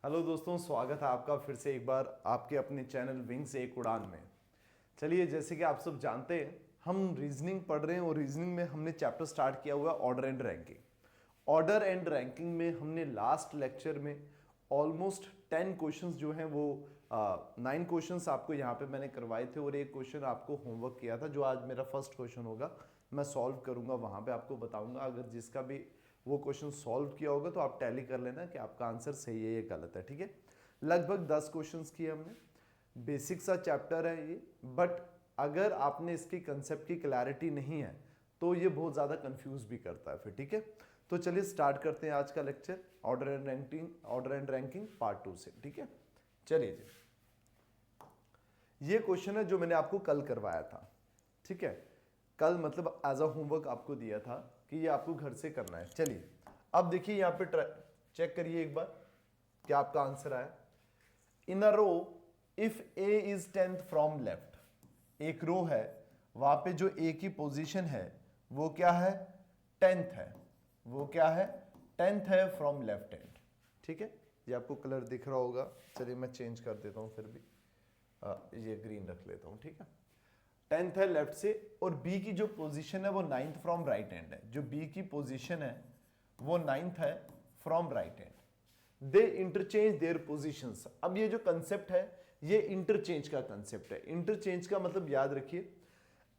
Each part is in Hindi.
हेलो दोस्तों, स्वागत है आपका फिर से एक बार आपके अपने चैनल विंग से एक उड़ान में। चलिए, जैसे कि आप सब जानते हैं, हम रीजनिंग पढ़ रहे हैं और रीजनिंग में हमने चैप्टर स्टार्ट किया हुआ है order and ranking. Order and ranking में हमने लास्ट लेक्चर में ऑलमोस्ट 10 क्वेश्चंस जो हैं वो 9 क्वेश्चंस आपको यहाँ पे मैंने करवाए थे और एक क्वेश्चन आपको होमवर्क किया था, जो आज मेरा फर्स्ट क्वेश्चन होगा। मैं सॉल्व करूंगा, वहाँ पे आपको बताऊंगा। अगर जिसका भी वो क्वेश्चन सॉल्व किया होगा तो आप टैली कर लेना कि आपका आंसर सही है या गलत है। ठीक है, लगभग 10 क्वेश्चंस किए हमने। बेसिक सा चैप्टर है ये, बट अगर आपने इसकी कंसेप्ट की क्लैरिटी नहीं है तो ये बहुत ज़्यादा कंफ्यूज भी करता है फिर। ठीक है, तो चलिए स्टार्ट करते हैं आज का lecture order and ranking part 2 से। ठीक है, चलिए जी। ये क्वेश्चन है जो मैंने आपको कल करवाया था। ठीक है, कल मतलब एज अ होमवर्क आपको दिया था कि ये आपको घर से करना है। चलिए अब देखिए, यहाँ पे चेक करिए एक बार क्या आपका आंसर आया। In a row if A is 10th from left, एक रो है, वहां पे जो ए की पोजीशन है वो क्या है, 10th है। वो क्या है, 10th है फ्रॉम लेफ्ट हैंड। ठीक है, ये आपको कलर दिख रहा होगा। चलिए मैं चेंज कर देता हूं, फिर भी ये ग्रीन रख लेता हूं। ठीक है, 10th है लेफ्ट से, और बी की जो पोजीशन है वो 9th फ्रॉम राइट हैंड है। जो बी की पोजीशन है वो 9th है from right hand. They interchange their positions. अब ये जो कंसेप्ट है ये इंटरचेंज का कंसेप्ट है। इंटरचेंज का मतलब याद रखिए,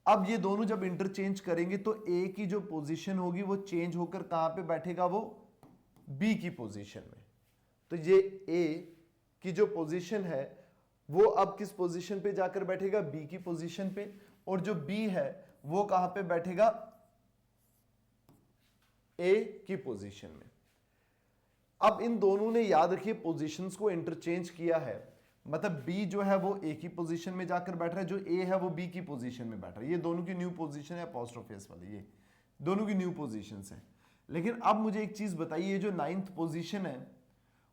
अब ये दोनों जब इंटरचेंज करेंगे तो ए की जो पोजीशन होगी वो चेंज होकर कहां पे बैठेगा, वो बी की पोजीशन में। तो ये ए की जो पोजीशन है वो अब किस पोजीशन पे जाकर बैठेगा, बी की पोजीशन पे। और जो बी है वो कहां पे बैठेगा, ए की पोजीशन में। अब इन दोनों ने याद रखिए पोजीशंस को इंटरचेंज किया है, मतलब बी जो है वो ए की पोजीशन में जाकर बैठ रहा है, जो ए है वो बी की पोजीशन में बैठ रहा है। ये दोनों की न्यू पोजीशन है, अपोस्ट्रोफेस वाली, ये दोनों की न्यू पोजीशंस हैं। लेकिन अब मुझे एक चीज बताइए, ये जो 9th पोजीशन है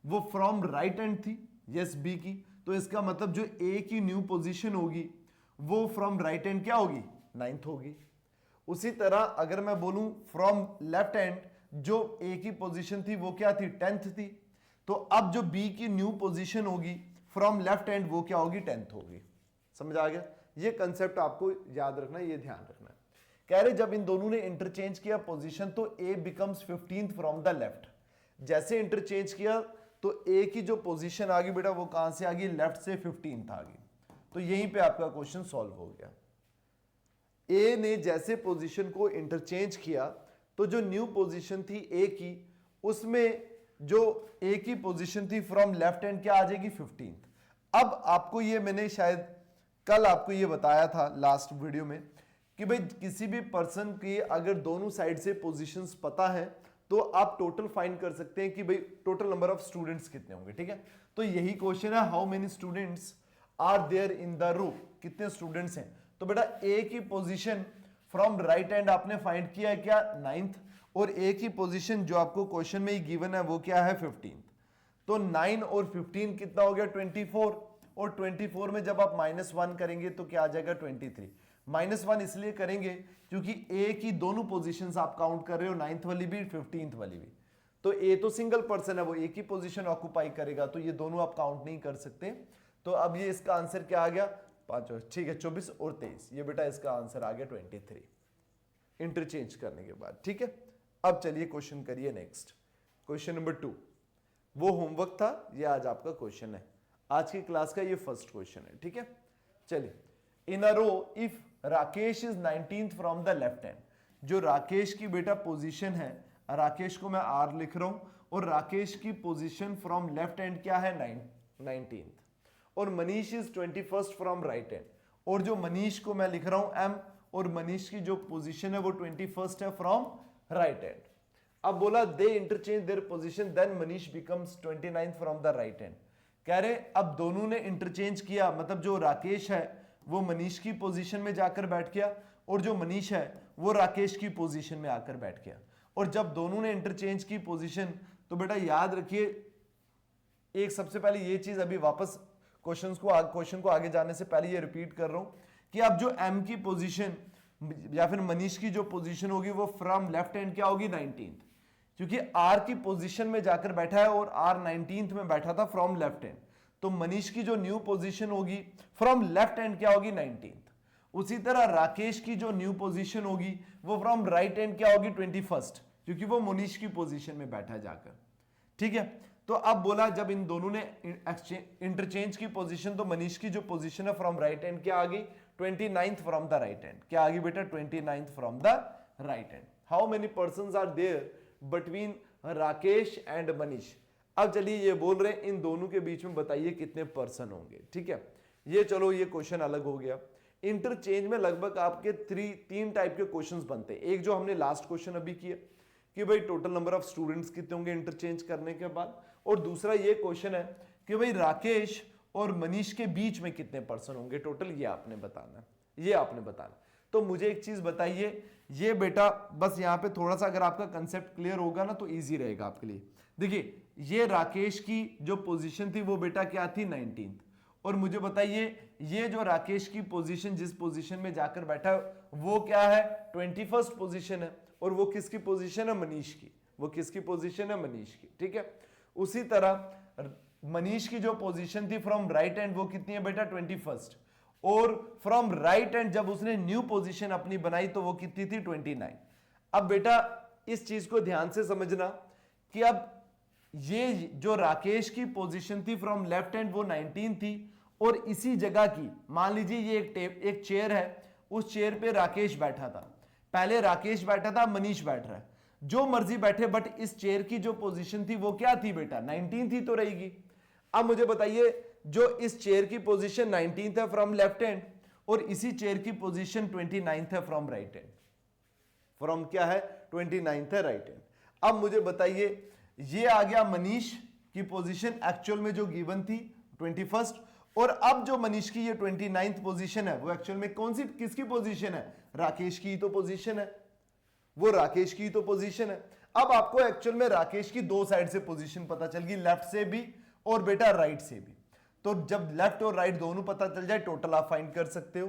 वो फ्रॉम राइट हैंड थी, यस बी की, तो इसका मतलब जो ए की न्यू पोजीशन होगी वो फ्रॉम राइट हैंड क्या होगी, 9th होगी। उसी तरह अगर मैं बोलूं फ्रॉम लेफ्ट हैंड, जो ए की पोजीशन थी वो क्या थी, 10th थी। तो अब जो बी की न्यू पोजीशन होगी फ्रॉम लेफ्ट हैंड वो क्या होगी, 10th होगी। समझ आ गया? ये कंसेप्ट आपको याद रखना, ये ध्यान रखना। कह रहे जब इन दोनों ने इंटरचेंज किया पोजीशन तो A becomes 15th from the left. जैसे इंटरचेंज किया तो ए की जो पोजीशन आ गई बेटा वो कहां से आ गई, लेफ्ट से 15th आ गई। तो यहीं पे आपका क्वेश्चन सॉल्व हो गया। ए ने जैसे पोजीशन को इंटरचेंज किया तो जो न्यू पोजीशन थी ए की, उसमें जो ए की पोजीशन थी फ्रॉम लेफ्ट हैंड क्या आ जाएगी, 15th। अब आपको ये मैंने शायद कल आपको ये बताया था लास्ट वीडियो में कि भाई किसी भी पर्सन की अगर दोनों साइड से पोजीशंस पता है तो आप टोटल फाइंड कर सकते हैं कि भाई टोटल नंबर ऑफ स्टूडेंट्स कितने होंगे। ठीक है, तो यही क्वेश्चन है, how many students are there in the room, कितने स्टूडेंट्स हैं। तो बेटा ए की पोजीशन फ्रॉम राइट हैंड आपने फाइंड किया है क्या, 9th, और ए की पोजीशन जो आपको क्वेश्चन में ही गिवन है वो क्या है, 15th। तो 9 और 15 कितना हो गया, 24। और 24 में जब आप -1 करेंगे तो क्या आ जाएगा, 23। -1 इसलिए करेंगे क्योंकि ए की दोनों पोजीशंस आप काउंट कर रहे हो, 9th वाली भी 15th वाली भी। तो ए तो सिंगल पर्सन है, वो ए की पोजीशन ऑक्यूपाई करेगा, तो ये दोनों आप काउंट नहीं कर सकते। तो अब ये इसका आंसर क्या आ गया, 5, ठीक है, 24 और 23, ये बेटा इसका आंसर आ गया 23 इंटरचेंज करने के बाद। ठीक है, अब चलिए क्वेश्चन करिए नेक्स्ट, क्वेश्चन नंबर 2। वो होमवर्क था, ये आज आपका क्वेश्चन है, आज की क्लास का ये फर्स्ट क्वेश्चन है। ठीक है, चलिए। In a row if Rakesh is 19th from the left hand, जो राकेश की बेटा पोजीशन है, राकेश को मैं आर लिख रहा हूं, और राकेश की पोजीशन फ्रॉम लेफ्ट हैंड क्या है, 19th। और Manish is 21st from right hand, और जो मनीष को मैं लिख रहा हूं एम, और मनीष की जो पोजीशन है वो 21st है फ्रॉम राइट हैंड। अब बोला they interchange their position then Manish becomes 29th from the right hand. कह रहे अब दोनों ने इंटरचेंज किया, मतलब जो राकेश है वो मनीष की पोजीशन में जाकर बैठ गया, और जो मनीष है वो राकेश की पोजीशन में आकर बैठ गया। और जब दोनों ने इंटरचेंज की पोजीशन, तो बेटा याद रखिए, एक सबसे पहले ये चीज अभी वापस क्वेश्चन को आगे जाने से पहले ये रिपीट कर रहा हूं कि अब जो एम की पोजीशन या फिर मनीष की जो पोजीशन होगी वो फ्रॉम लेफ्ट हैंड क्या होगी, 19th। क्योंकि आर की पोजीशन में जाकर बैठा है और आर 19th में बैठा था फ्रॉम लेफ्ट हैंड, तो मनीष की जो न्यू पोजीशन होगी फ्रॉम लेफ्ट हैंड क्या होगी 19th। उसी तरह राकेश की जो न्यू पोजीशन होगी वो फ्रॉम राइट हैंड क्या होगी 21st, क्योंकि वो मनीष की पोजीशन में बैठा जाकर। ठीक है, तो अब बोला जब इन दोनों ने इंटरचेंज की पोजीशन, तो मनीष की जो पोजीशन है फ्रॉम राइट हैंड क्या आ गई 29th from the right hand. क्या आ गई बेटा 29th from the right hand. How many persons are there between Rakesh and Manish. अब चलिए ये बोल रहे हैं इन दोनों के बीच में बताइए कितने पर्सन होंगे। ठीक है, ये चलो ये क्वेश्चन अलग हो गया। इंटरचेंज में लगभग आपके तीन टाइप के क्वेश्चंस बनते हैं। एक जो हमने लास्ट क्वेश्चन अभी किया कि भाई टोटल नंबर ऑफ स्टूडेंट्स कितने होंगे इंटरचेंज करने के बाद, और दूसरा ये क्वेश्चन है कि भाई राकेश और मनीष के बीच में कितने पर्सन होंगे टोटल, ये आपने बताना, ये आपने बताना। तो मुझे एक चीज बताइए, ये बेटा बस यहाँ पे थोड़ा सा अगर आपका कंसेप्ट क्लियर होगा ना तो इजी रहेगा आपके लिए। देखिए ये राकेश की जो पोजीशन थी वो बेटा क्या थी 19th, और मुझे बताइए ये जो राकेश की पोजीशन जिस पोजीशन में जाकर बैठा वो क्या है 21st पोजीशन है, और वो किसकी पोजीशन है मनीष की, वो किसकी पोजीशन है मनीष की। ठीक है, उसी तरह मनीष की जो पोजीशन थी फ्रॉम राइट हैंड वो कितनी है बेटा 21st, और फ्रॉम राइट हैंड जब उसने न्यू पोजीशन अपनी बनाई तो वो कितनी थी 29। अब बेटा इस चीज को ध्यान से समझना कि अब ये जो राकेश की पोजीशन थी फ्रॉम लेफ्ट हैंड वो 19 थी, और इसी जगह की मान लीजिए ये एक चेयर है, उस चेयर पे राकेश बैठा था, पहले राकेश बैठा था मनीष बैठ रहा है, जो मर्जी बैठे, बट इस चेयर की जो पोजीशन थी वो क्या थी बेटा 19 थी तो रहेगी। अब मुझे बताइए जो इस चेयर की पोजीशन 19th है फ्रॉम लेफ्ट हैंड, और इसी चेयर की पोजीशन 29th है फ्रॉम राइट हैंड, फ्रॉम क्या है 29th है राइट हैंड। अब मुझे बताइए ये आ गया मनीष की पोजीशन एक्चुअल में जो गिवन थी 21st, और अब जो मनीष की ये 29th पोजीशन है वो एक्चुअल में कौन सी किसकी पोजीशन है, राकेश की तो पोजीशन है, वो राकेश की तो पोजीशन है। अब आपको एक्चुअल में राकेश की दो साइड से पोजीशन पता चल गई, लेफ्ट से भी और बेटा राइट से भी। तो जब लेफ्ट और राइट दोनों पता चल जाए टोटल आप फाइंड कर सकते हो।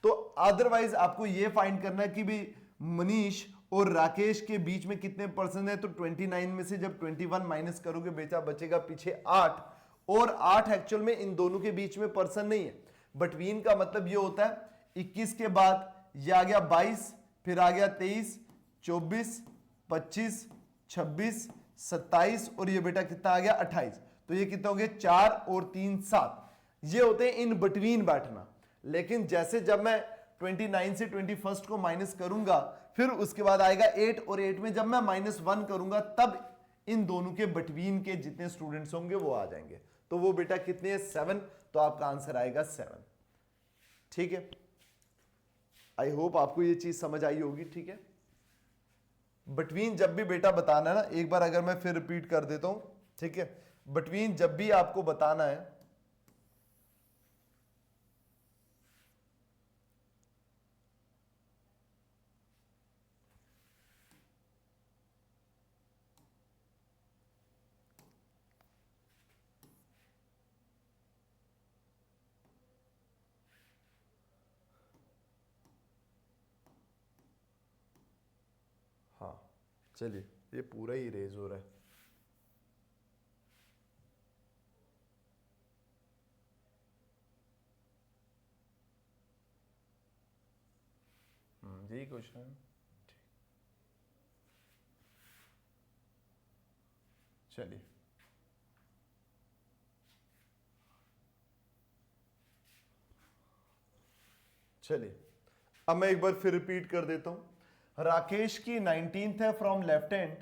तो अदरवाइज आपको ये फाइंड करना है कि भी मनीष और राकेश के बीच में कितने पर्सन है, तो 29 में से जब 21 माइनस करोगे बेटा बचेगा पीछे 8, और 8 एक्चुअल में इन दोनों के बीच में पर्सन नहीं है। बिटवीन का मतलब ये होता है 21 के बाद ये आ गया 22, फिर आ गया 23, 24, 25, 26, 27, और ये बेटा कितना आ गया 28। तो ये कितना हो गया 4 और 3 7, ये होते हैं इन बिटवीन बैठना। लेकिन जैसे जब मैं 29 से 21st को माइनस करूंगा, फिर उसके बाद आएगा 8, और 8 में जब मैं -1 करूंगा तब इन दोनों के बिटवीन के जितने स्टूडेंट्स होंगे वो आ जाएंगे। तो वो बेटा कितने 7, तो आपका आंसर आएगा 7। ठीक है, आई होप आपको ये चीज समझ आई होगी। ठीक है, बिटवीन जब भी बेटा बताना है ना, एक बार अगर मैं फिर रिपीट कर देता हूं, ठीक है, बिटवीन जब भी आपको बताना है हाँ चलिए ये पूरा ही इरेज हो रहा है। यही क्वेश्चन है। चलिए चलिए अब मैं एक बार फिर रिपीट कर देता हूं। राकेश की 19th है फ्रॉम लेफ्ट हैंड,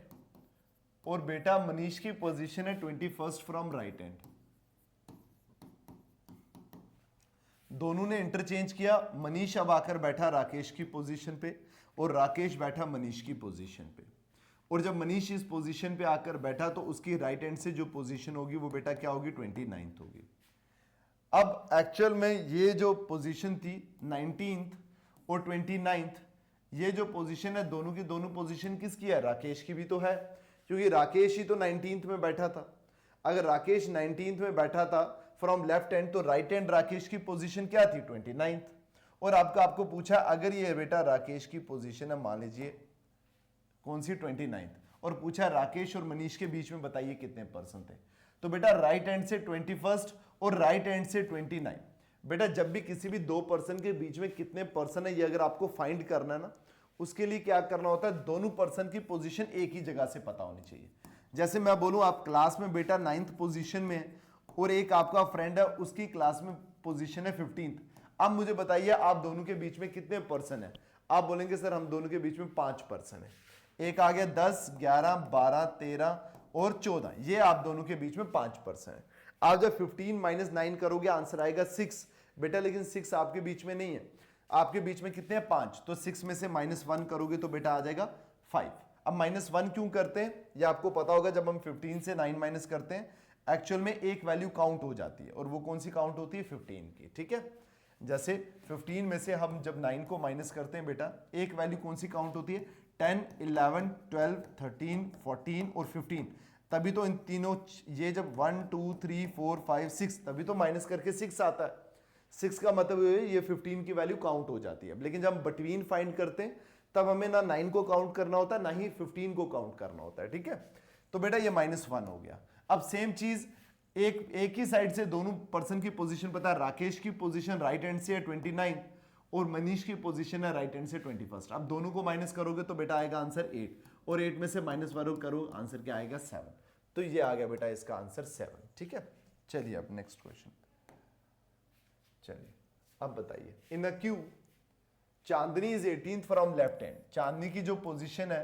और बेटा मनीष की पोजीशन है 21st फ्रॉम राइट हैंड। दोनों ने इंटरचेंज किया, मनीष अब आकर बैठा राकेश की पोजीशन पे और राकेश बैठा मनीष की पोजीशन पे। और जब मनीष इस पोजीशन पे आकर बैठा तो उसकी राइट हैंड से जो पोजीशन होगी वो बेटा क्या होगी 29th होगी। अब एक्चुअल में ये जो पोजीशन थी 19th और 29th, ये जो पोजीशन है दोनों की दोनों पोजीशन किसकी है, राकेश की भी तो है, क्योंकि राकेश ही तो 19th में बैठा था। अगर राकेश 19th में बैठा था फ्रॉम लेफ्ट हैंड, तो राइट हैंड राकेश की पोजीशन क्या थी 29th। और आपको पूछा अगर ये बेटा राकेश की पोजीशन है मान लीजिए कौन सी 29th, और पूछा राकेश और मनीष के बीच में बताइए कितने पर्सन थे। तो बेटा राइट हैंड से 21 और राइट हैंड से 29। बेटा जब भी किसी भी दो पर्सन के बीच में कितने पर्सन है ये अगर आपको फाइंड करना है ना, उसके लिए क्या करना होता है, दोनों पर्सन की पोजीशन एक ही जगह से पता होनी चाहिए। जैसे मैं बोलूं आप क्लास में बेटा 9th पोजीशन में और एक आपका फ्रेंड है उसकी क्लास में पोजीशन है 15th। अब मुझे बताइए आप दोनों के बीच में कितने पर्सन है। आप बोलेंगे सर हम दोनों के बीच में 5 पर्सन है। एक आ गया 10, 11, 12, 13 और 14, ये आप दोनों के बीच में 5 पर्सन है। आप जब 15 - 9 करोगे आंसर आएगा 6 बेटा, लेकिन 6 आपके बीच में नहीं है, आपके बीच में कितने हैं 5, तो 6 में से -1 करोगे तो बेटा आ जाएगा 5। अब -1 क्यों करते हैं ये आपको पता होगा, जब हम 15 से 9 माइनस करते हैं एक्चुअल में एक वैल्यू काउंट हो जाती है और वो कौन सी काउंट होती है 15 की, ठीक है। जैसे 15 में से हम जब 9 को माइनस करते हैं बेटा एक वैल्यू कौन सी काउंट होती है 10, 11, 12, 13, 14 और 15, तभी तो इन तीनों ये जब 1, 2, 3, 4, 5, 6 तभी तो माइनस करके 6 आता है। 6 का मतलब ये 15 की वैल्यू काउंट हो जाती है। लेकिन जब हम बिटवीन फाइंड करते हैं तब हमें ना 9 को काउंट करना होता है ना ही 15 को काउंट करना होता है, ठीक है। तो बेटा ये -1 हो गया। अब सेम चीज एक ही साइड से दोनों पर्सन की पोजीशन पता है, राकेश की पोजीशन राइट हैंड से है 29 और मनीष की पोजीशन है राइट हैंड से 21। अब दोनों को माइनस करोगे तो बेटा आएगा आंसर 8 और 8 में से -1 करो आंसर क्या आएगा 7। तो ये आ गया बेटा इसका आंसर 7, ठीक है। चलिए अब नेक्स्ट क्वेश्चन, चलिए अब बताइए in a queue Chandni is 18th from left hand. Chandni की जो पोजीशन है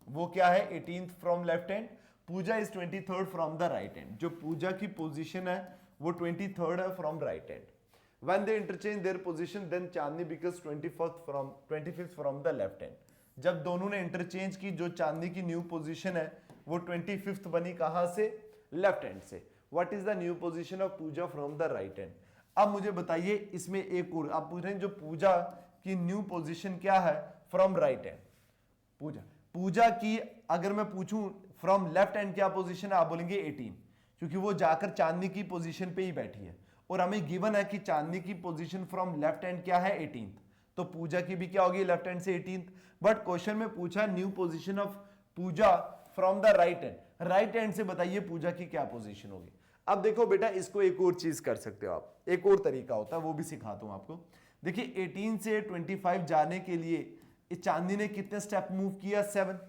वो क्या है 18th from left hand, Pooja is 23rd from the right hand. जो पूजा की पोजीशन है वो 23rd है from right hand. When they interchange their position then Chandni becomes 25th from the left hand. जब दोनों ने इंटरचेंज की जो चांदनी की न्यू पोजीशन है वो 25th बनी कहां से, लेफ्ट हैंड से। What is the new position of Pooja from the right hand. अब मुझे बताइए इसमें एक और आप पूछ रहे हैं जो पूजा की न्यू पोजीशन क्या है फ्रॉम राइट हैंड। पूजा की अगर मैं पूछूं फ्रॉम लेफ्ट हैंड क्या पोजीशन है, आप बोलेंगे 18, क्योंकि वो जाकर चांदनी की पोजीशन पे ही बैठी है और हमें गिवन है कि चांदनी की पोजीशन फ्रॉम लेफ्ट हैंड क्या है 18th, तो पूजा की भी क्या होगी लेफ्ट हैंड से 18th। बट क्वेश्चन में पूछा new position of Pooja from the right hand, right hand से बताइए पूजा की क्या पोजीशन होगी। अब देखो बेटा इसको एक और चीज कर सकते हो आप, एक और तरीका होता है वो भी सिखाता हूं आपको। देखिए 18 से 25 जाने के लिए चांदनी ने कितने स्टेप मूव किया 7,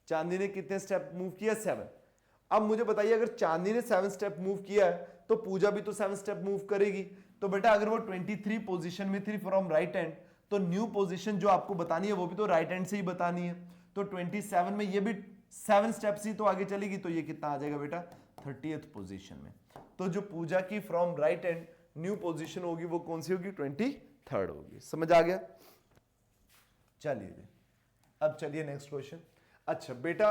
चांदनी ने कितने स्टेप मूव किया 7। अब मुझे बताइए अगर चांदनी ने 7 स्टेप मूव किया है तो पूजा भी तो 7 स्टेप मूव करेगी। तो बेटा अगर वो 23 पोजीशन में थी फ्रॉम राइट हैंड तो न्यू पोजीशन जो आपको बतानी है वो भी तो राइट हैंड से ही बतानी है। तो 27 में ये भी 7 स्टेप्स ही तो आगे चलेगी, तो ये कितना आ जाएगा बेटा 30th पोजीशन में। तो जो पूजा की from right hand new position होगी वो कौन सी होगी 23rd होगी। समझ आ गया। चलिए अब चलिए नेक्स्ट क्वेश्चन। अच्छा बेटा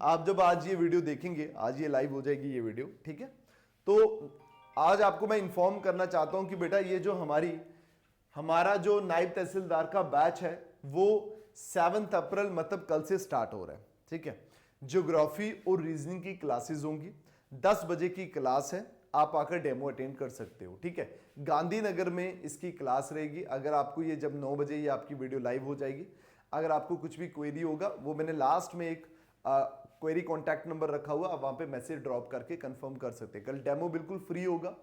आप जब आज ये वीडियो देखेंगे, आज ये लाइव हो जाएगी ये वीडियो, ठीक है। तो आज आपको मैं इंफॉर्म करना चाहता हूं कि बेटा ये जो हमारा जो नायब तहसीलदार का बैच है वो 7 अप्रैल मतलब कल से स्टार्ट हो रहा है, ठीक है। ज्योग्राफी और रीजनिंग की क्लासेस होंगी, 10 बजे की क्लास है, आप आकर डेमो अटेंड कर सकते हो, ठीक है। गांधीनगर में इसकी क्लास रहेगी। अगर आपको ये जब 9 बजे ये आपकी वीडियो लाइव हो जाएगी, अगर आपको कुछ भी क्वेरी होगा वो मैंने लास्ट में एक क्वेरी कॉन्टैक्ट नंबर रखा हुआ, आप वहां पे मैसेज ड्रॉप करके कंफर्म कर सकते हैं। कल डेमो बिल्कुल फ्री होगा,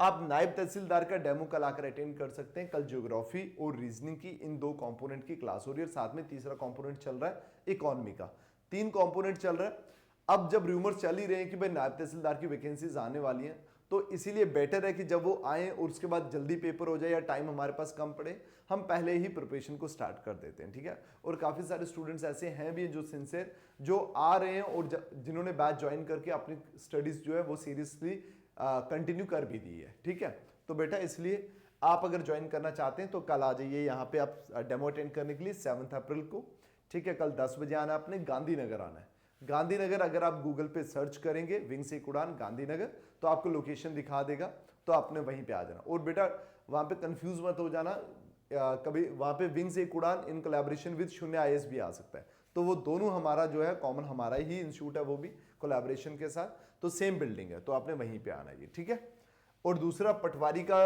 आप नायब तहसीलदार का डेमो कल आकर अटेंड कर सकते हैं। कल ज्योग्राफी और रीजनिंग की इन 2 कंपोनेंट की क्लास हो रही है, साथ में तीसरा कंपोनेंट चल रहा है इकोनॉमी का, 3 कंपोनेंट चल रहा है। अब जब रूमर्स चल ही रहे हैं कि भाई नायब तहसीलदार की वैकेंसीज आने वाली हैं, तो इसीलिए बेटर है कि जब वो आए और उसके बाद जल्दी पेपर हो जाए या टाइम हमारे पास कम पड़े, हम पहले ही प्रिपरेशन को स्टार्ट कर देते हैं, ठीक है। और काफ़ी सारे स्टूडेंट्स ऐसे हैं भी जो सिंसियर जो आ रहे हैं और जिन्होंने बैच ज्वाइन करके अपनी स्टडीज जो है वो सीरियसली कंटिन्यू कर भी दी है, ठीक है। तो बेटा इसलिए आप अगर ज्वाइन करना चाहते हैं तो कल आ जाइए यहाँ पे आप डेमो अटेंड करने के लिए 7 अप्रैल को, ठीक है। कल 10 बजे आना है, आपने गांधीनगर आना है। गांधीनगर अगर आप गूगल पे सर्च करेंगे विंग से एक उड़ान गांधीनगर तो आपको लोकेशन दिखा देगा, तो आपने वहीं पे आ जाना। और बेटा वहां पे कंफ्यूज मत हो जाना, कभी वहां पे विंग से एक उड़ान इन कोलैबोरेशन विद 0 IAS भी आ सकता है, तो वो दोनों हमारा जो है कॉमन हमारा ही इंस्टीट्यूट है, वो भी कोलैबोरेशन के साथ, तो सेम बिल्डिंग है, तो आपने वहीं पे आना है, ठीक है। और दूसरा पटवारी का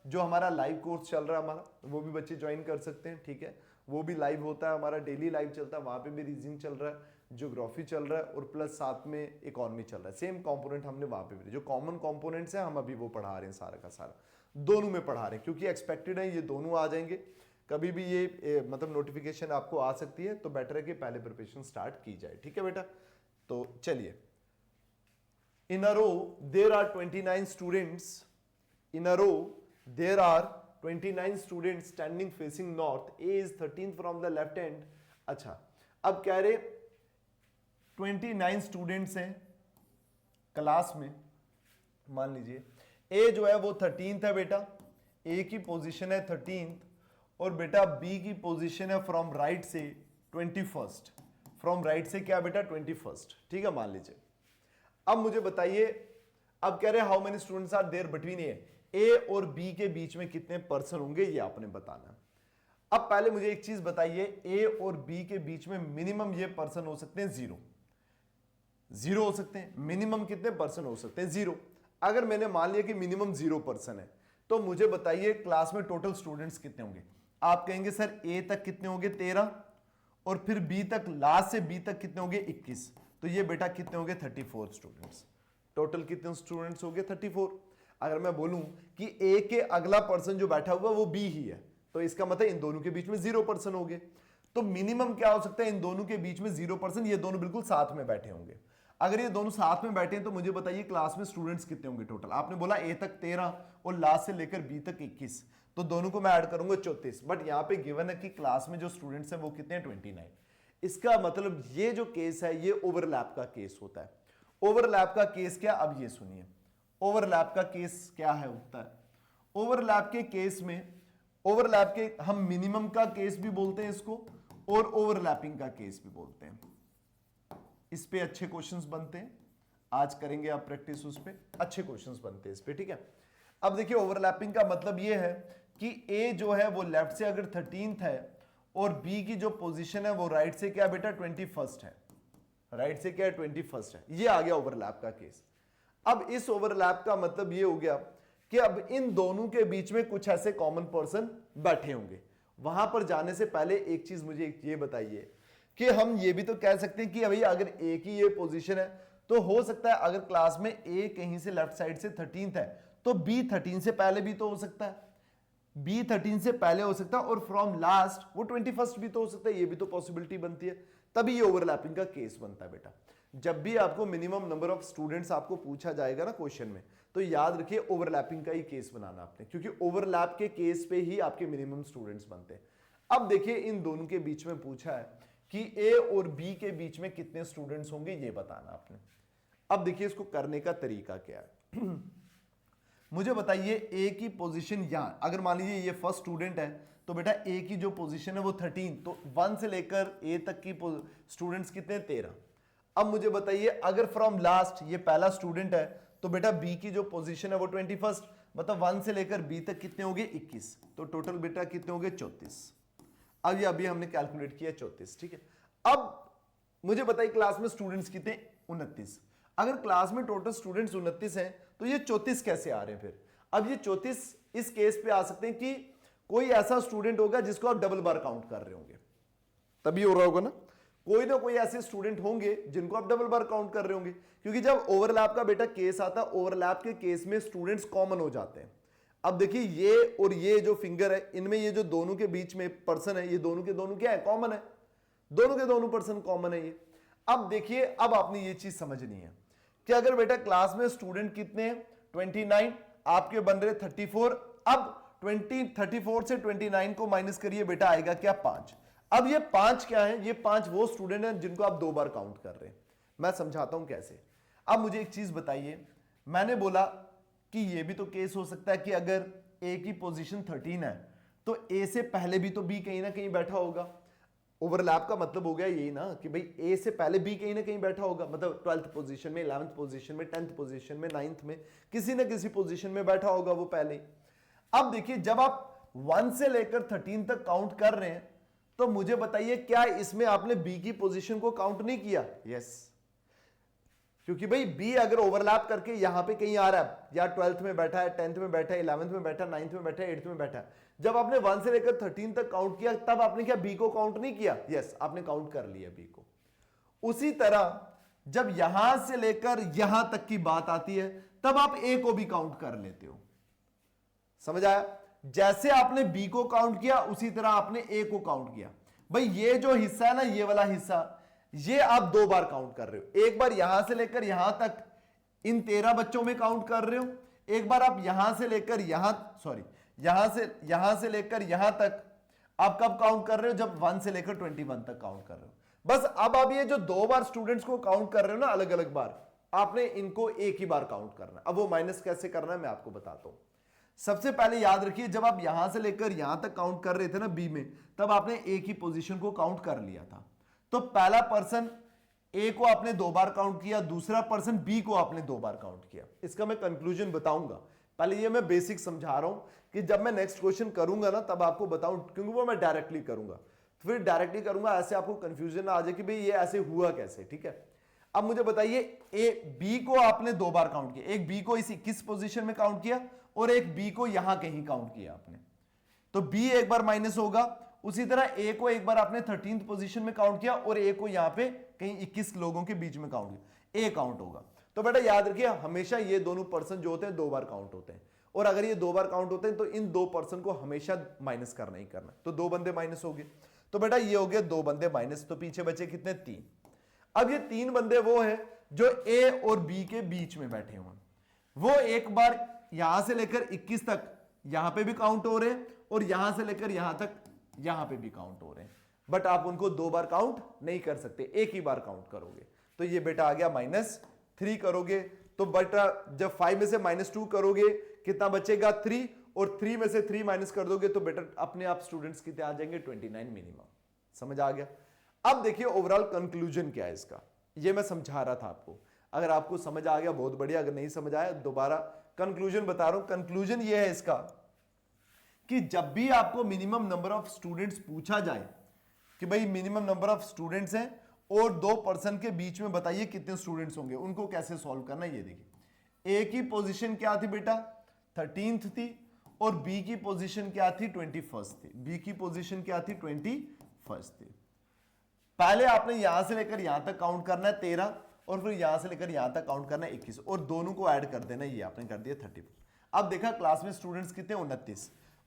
जो हमारा लाइव कोर्स चल रहा है हमारा, वो भी बच्चे ज्वाइन कर सकते हैं, ठीक है। वो भी लाइव होता है, हमारा डेली लाइव चलता है, वहां पे भी रीजनिंग चल रहा है, ज्योग्राफी चल रहा है और प्लस साथ में इकोनॉमी चल रहा है। सेम कंपोनेंट हमने वहां पे भी, जो कॉमन कंपोनेंट्स हैं हम अभी वो पढ़ा रहे हैं, सारा का सारा दोनों में पढ़ा रहे हैं, क्योंकि एक्सपेक्टेड है ये दोनों आ जाएंगे। कभी भी ये मतलब नोटिफिकेशन आपको आ सकती है, तो बेटर है कि पहले प्रिपरेशन स्टार्ट की जाए। ठीक है बेटा, तो चलिए। In a row there are 29 students. In a row there are 29 students standing facing north. A is 13th from the left hand. अच्छा, अब कह रहे 29 स्टूडेंट्स हैं क्लास में, मान लीजिए A जो है वो 13th है बेटा, A की पोजीशन है 13th, और बेटा B की पोजीशन है फ्रॉम राइट से 21st। फ्रॉम राइट से क्या बेटा 21st, ठीक है मान लीजिए। अब मुझे बताइए, अब कह रहे हैं how many students are there between A और बी के बीच में कितने पर्सन होंगे, ये आपने बताना। अब पहले मुझे एक चीज बताइए, ए और बी के बीच में मिनिमम ये पर्सन हो सकते हैं जीरो हो सकते हैं। मिनिमम कितने पर्सन हो सकते हैं? 0। अगर मैंने मान लिया कि मिनिमम 0 पर्सन है, तो मुझे बताइए क्लास में टोटल स्टूडेंट्स कितने होंगे। आप कहेंगे सर ए तक कितने होंगे 13, और फिर बी तक, लास्ट से बी तक कितने होंगे 21, तो ये बेटा कितने होंगे 34 स्टूडेंट्स। टोटल कितने स्टूडेंट्स होंगे 34। अगर मैं बोलूं कि ए के अगला पर्सन जो बैठा हुआ वो बी ही है, तो इसका मतलब इन दोनों के बीच में 0 पर्सन होंगे। तो मिनिमम क्या हो सकता है इन दोनों के बीच में 0 पर्सन, ये दोनों बिल्कुल साथ में बैठे होंगे। अगर ये दोनों साथ में बैठे हैं तो मुझे बताइए क्लास में स्टूडेंट्स कितने होंगे टोटल। आपने बोला ए तक 13 और लास्ट से लेकर बी तक 21, तो दोनों को मैं ऐड करूंगा 34। बट यहां पे गिवन है कि क्लास में जो स्टूडेंट्स हैं वो कितने हैं 29। इसका मतलब ये जो केस है ये ओवरलैप का केस होता है। ओवरलैप का केस क्या, अब ये सुनिए, ओवरलैप का केस क्या है होता है। ओवरलैप के केस में, ओवरलैप के हम मिनिमम का केस भी बोलते हैं इसको, और ओवरलैपिंग का केस भी बोलते हैं। इस पे अच्छे क्वेश्चंस बनते हैं, आज करेंगे आप प्रैक्टिस, उस पे अच्छे क्वेश्चंस बनते हैं इस पे, ठीक है। अब देखिए ओवरलैपिंग का मतलब ये है कि ए जो है वो लेफ्ट से अगर 13th है और बी की जो पोजीशन है वो राइट से क्या बेटा 21st है, राइट से क्या 21st है। ये आ गया ओवरलैप का केस। अब इस ओवरलैप का मतलब ये हो गया कि अब इन दोनों के बीच में कुछ ऐसे कॉमन पर्सन बैठे होंगे। वहां पर जाने से पहले एक चीज मुझे ये बताइए कि हम ये भी तो कह सकते हैं कि अभी अगर ए की ये पोजीशन है तो हो सकता है अगर क्लास में ए कहीं से लेफ्ट साइड से 13th है तो बी 13 से पहले भी तो हो सकता है, बी 13 से पहले हो सकता है, और फ्रॉम लास्ट वो 21st भी तो हो सकता है, ये भी तो पॉसिबिलिटी बनती है। तभी ये ओवरलैपिंग का केस बनता है बेटा। जब भी आपको मिनिमम नंबर ऑफ स्टूडेंट्स आपको पूछा जाएगा ना क्वेश्चन में, तो याद रखिए ओवरलैपिंग का ही केस बनाना आपने, क्योंकि ओवरलैप के केस पे ही आपके मिनिमम स्टूडेंट्स बनते हैं। अब देखिए इन दोनों के बीच में पूछा है कि ए और बी के बीच में कितने स्टूडेंट्स होंगे, ये बताना आपने। अब देखिए इसको करने का तरीका क्या है। मुझे बताइए ए की पोजीशन यहां, अगर मान लीजिए ये फर्स्ट स्टूडेंट है तो बेटा ए की जो पोजीशन है वो 13, तो 1 से लेकर ए तक की स्टूडेंट्स कितने 13। अब मुझे बताइए अगर फ्रॉम लास्ट ये पहला स्टूडेंट है तो बेटा बी की जो पोजीशन है वो 21st, मतलब 1 से लेकर बी तक कितने होंगे 21, तो टोटल बेटा कितने होंगे 34। अब ये अभी हमने कैलकुलेट किया 34, ठीक है। अब मुझे बताइए क्लास में स्टूडेंट्स कितने 29। अगर क्लास में टोटल स्टूडेंट्स 29 हैं तो ये 34 कैसे आ रहे हैं फिर। अब ये 34 इस केस पे आ सकते हैं कि कोई ऐसा स्टूडेंट होगा जिसको आप डबल बार काउंट कर रहे होंगे, तभी हो रहा होगा ना। कोई ना कोई ऐसे स्टूडेंट होंगे जिनको आप डबल बार काउंट कर रहे होंगे, क्योंकि जब ओवरलैप का बेटा केस आता है, ओवरलैप के केस में स्टूडेंट्स कॉमन हो जाते हैं। अब देखिए ये और ये जो फिंगर है, इनमें ये जो दोनों के बीच में पर्सन है, ये दोनों के दोनों क्या है कॉमन है, दोनों के दोनों पर्सन कॉमन है ये। अब देखिए अब आपने ये चीज समझनी है कि अगर बेटा क्लास में स्टूडेंट कितने हैं 29, आपके बन रहे 34। अब 34 से 29 को माइनस करिए बेटा आएगा क्या 5। अब ये 5 क्या है, ये 5 वो स्टूडेंट हैं जिनको आप 2 बार काउंट कर रहे हैं। मैं समझाता हूं कैसे। अब मुझे एक चीज बताइए, मैंने बोला कि ये भी तो केस हो सकता है कि अगर ए की पोजीशन 13 है तो ए से पहले भी तो बी कहीं ना कहीं बैठा होगा। ओवरलैप का मतलब हो गया यही ना कि भाई ए से पहले बी कहीं ना कहीं बैठा होगा, मतलब 12th पोजीशन में, 11th पोजीशन में, 10th पोजीशन में, 9th में, किसी ना किसी पोजीशन में बैठा होगा वो पहले। अब देखिए जब आप 1 से लेकर 13 तक काउंट कर रहे हैं तो मुझे बताइए क्या इसमें आपने बी की पोजीशन को काउंट नहीं किया? यस। क्योंकि भाई बी अगर ओवरलैप करके यहां पे कहीं आ रहा है, या 12th में बैठा है, 10th में बैठा है, 11th में बैठा है, 9th में बैठा है, 8th में बैठा है, जब आपने 1 से लेकर 13 तक काउंट किया तब आपने क्या बी को काउंट नहीं किया? यस, आपने काउंट कर लिया बी को। उसी तरह जब यहां से लेकर यहां तक की बात आती है तब आप ए को भी काउंट कर लेते हो। समझ आया? जैसे आपने बी को काउंट किया उसी तरह आपने ए को काउंट किया। भाई ये जो हिस्सा है ना, ये वाला हिस्सा, ये आप 2 बार काउंट कर रहे हो। एक बार यहां से लेकर यहां तक इन 13 बच्चों में काउंट कर रहे हो, एक बार आप यहां से लेकर यहां से लेकर यहां तक आप कब काउंट कर रहे हो? जब 1 से लेकर 21 तक काउंट कर रहे हो। बस अब आप ये जो 2 बार स्टूडेंट्स को काउंट कर रहे हो ना अलग अलग बार, आपने इनको एक ही बार काउंट करना है। अब वो माइनस कैसे करना है मैं आपको बताता हूं। सबसे पहले याद रखिए, जब आप यहां से लेकर यहां तक काउंट कर रहे थे ना बी में, तब आपने ए की पोजीशन को काउंट कर लिया था। तो पहला पर्सन ए को आपने 2 बार काउंट किया, दूसरा पर्सन बी को आपने 2 बार काउंट किया। इसका मैं कंक्लूजन बताऊंगा, पहले ये मैं बेसिक समझा रहा हूं कि जब मैं नेक्स्ट क्वेश्चन करूंगा ना तब आपको बताऊं, क्योंकि वो मैं डायरेक्टली करूंगा। तो फिर डायरेक्टली करूंगा, ऐसे आपको कंफ्यूजन ना आ जाए कि भाई ये ऐसे हुआ कैसे। ठीक है, अब मुझे बताइए, ए बी को आपने 2 बार काउंट किया, एक बी को इस 21 पोजीशन में काउंट किया और एक बी को यहां कहीं काउंट किया आपने, तो बी एक बार माइनस होगा। उसी तरह ए को एक बार आपने 13th पोजीशन में काउंट किया और ए को यहां पे कहीं 21 लोगों के बीच में काउंट किया, ए काउंट होगा। तो बेटा याद रखिए, हमेशा ये दोनों पर्सन जो होते हैं 2 बार काउंट होते हैं, और अगर ये 2 बार काउंट होते हैं तो इन 2 पर्सन को हमेशा माइनस करना ही करना। तो 2 बंदे माइनस हो गए, तो बेटा ये हो गए 2 बंदे माइनस, तो पीछे बचे कितने? 3। अब ये 3 बंदे वो हैं जो ए और बी के बीच में बैठे हुए, वो एक बार यहां से लेकर 21 तक यहां पे भी काउंट हो रहे हैं और यहां से लेकर यहां तक यहां पे भी काउंट हो रहे हैं, बट आप उनको 2 बार काउंट नहीं कर सकते, एक ही बार काउंट करोगे। तो ये बेटा आ गया -3 करोगे, तो बेटा जब 5 में से -2 करोगे कितना बचेगा? 3, और 3 में से 3 माइनस कर दोगे तो बेटा अपने आप स्टूडेंट्स कितने आ जाएंगे? 29 मिनिमम। समझ आ गया? अब देखिए ओवरऑल कंक्लूजन क्या है इसका, ये मैं समझा रहा था आपको। अगर आपको समझ आ गया बहुत बढ़िया, अगर नहीं समझ आया दोबारा कंक्लूजन बता रहा हूं। कंक्लूजन ये है इसका कि जब भी आपको मिनिमम नंबर ऑफ स्टूडेंट्स पूछा जाए कि भाई मिनिमम नंबर ऑफ स्टूडेंट्स हैं और 2 पर्सन के बीच में बताइए कितने स्टूडेंट्स होंगे, उनको कैसे सॉल्व करना है ये देखिए। ए की पोजीशन क्या थी बेटा? 13th थी, और बी की पोजीशन क्या थी? 21st थी। बी की पोजीशन क्या थी? 21st थी। पहले आपने यहां से लेकर यहां तक काउंट करना है 13, और फिर यहां से लेकर यहां तक काउंट करना है 21, और दोनों को ऐड कर देना, ये आपने कर दिया 34। अब देखा क्लास में स्टूडेंट्स कितने?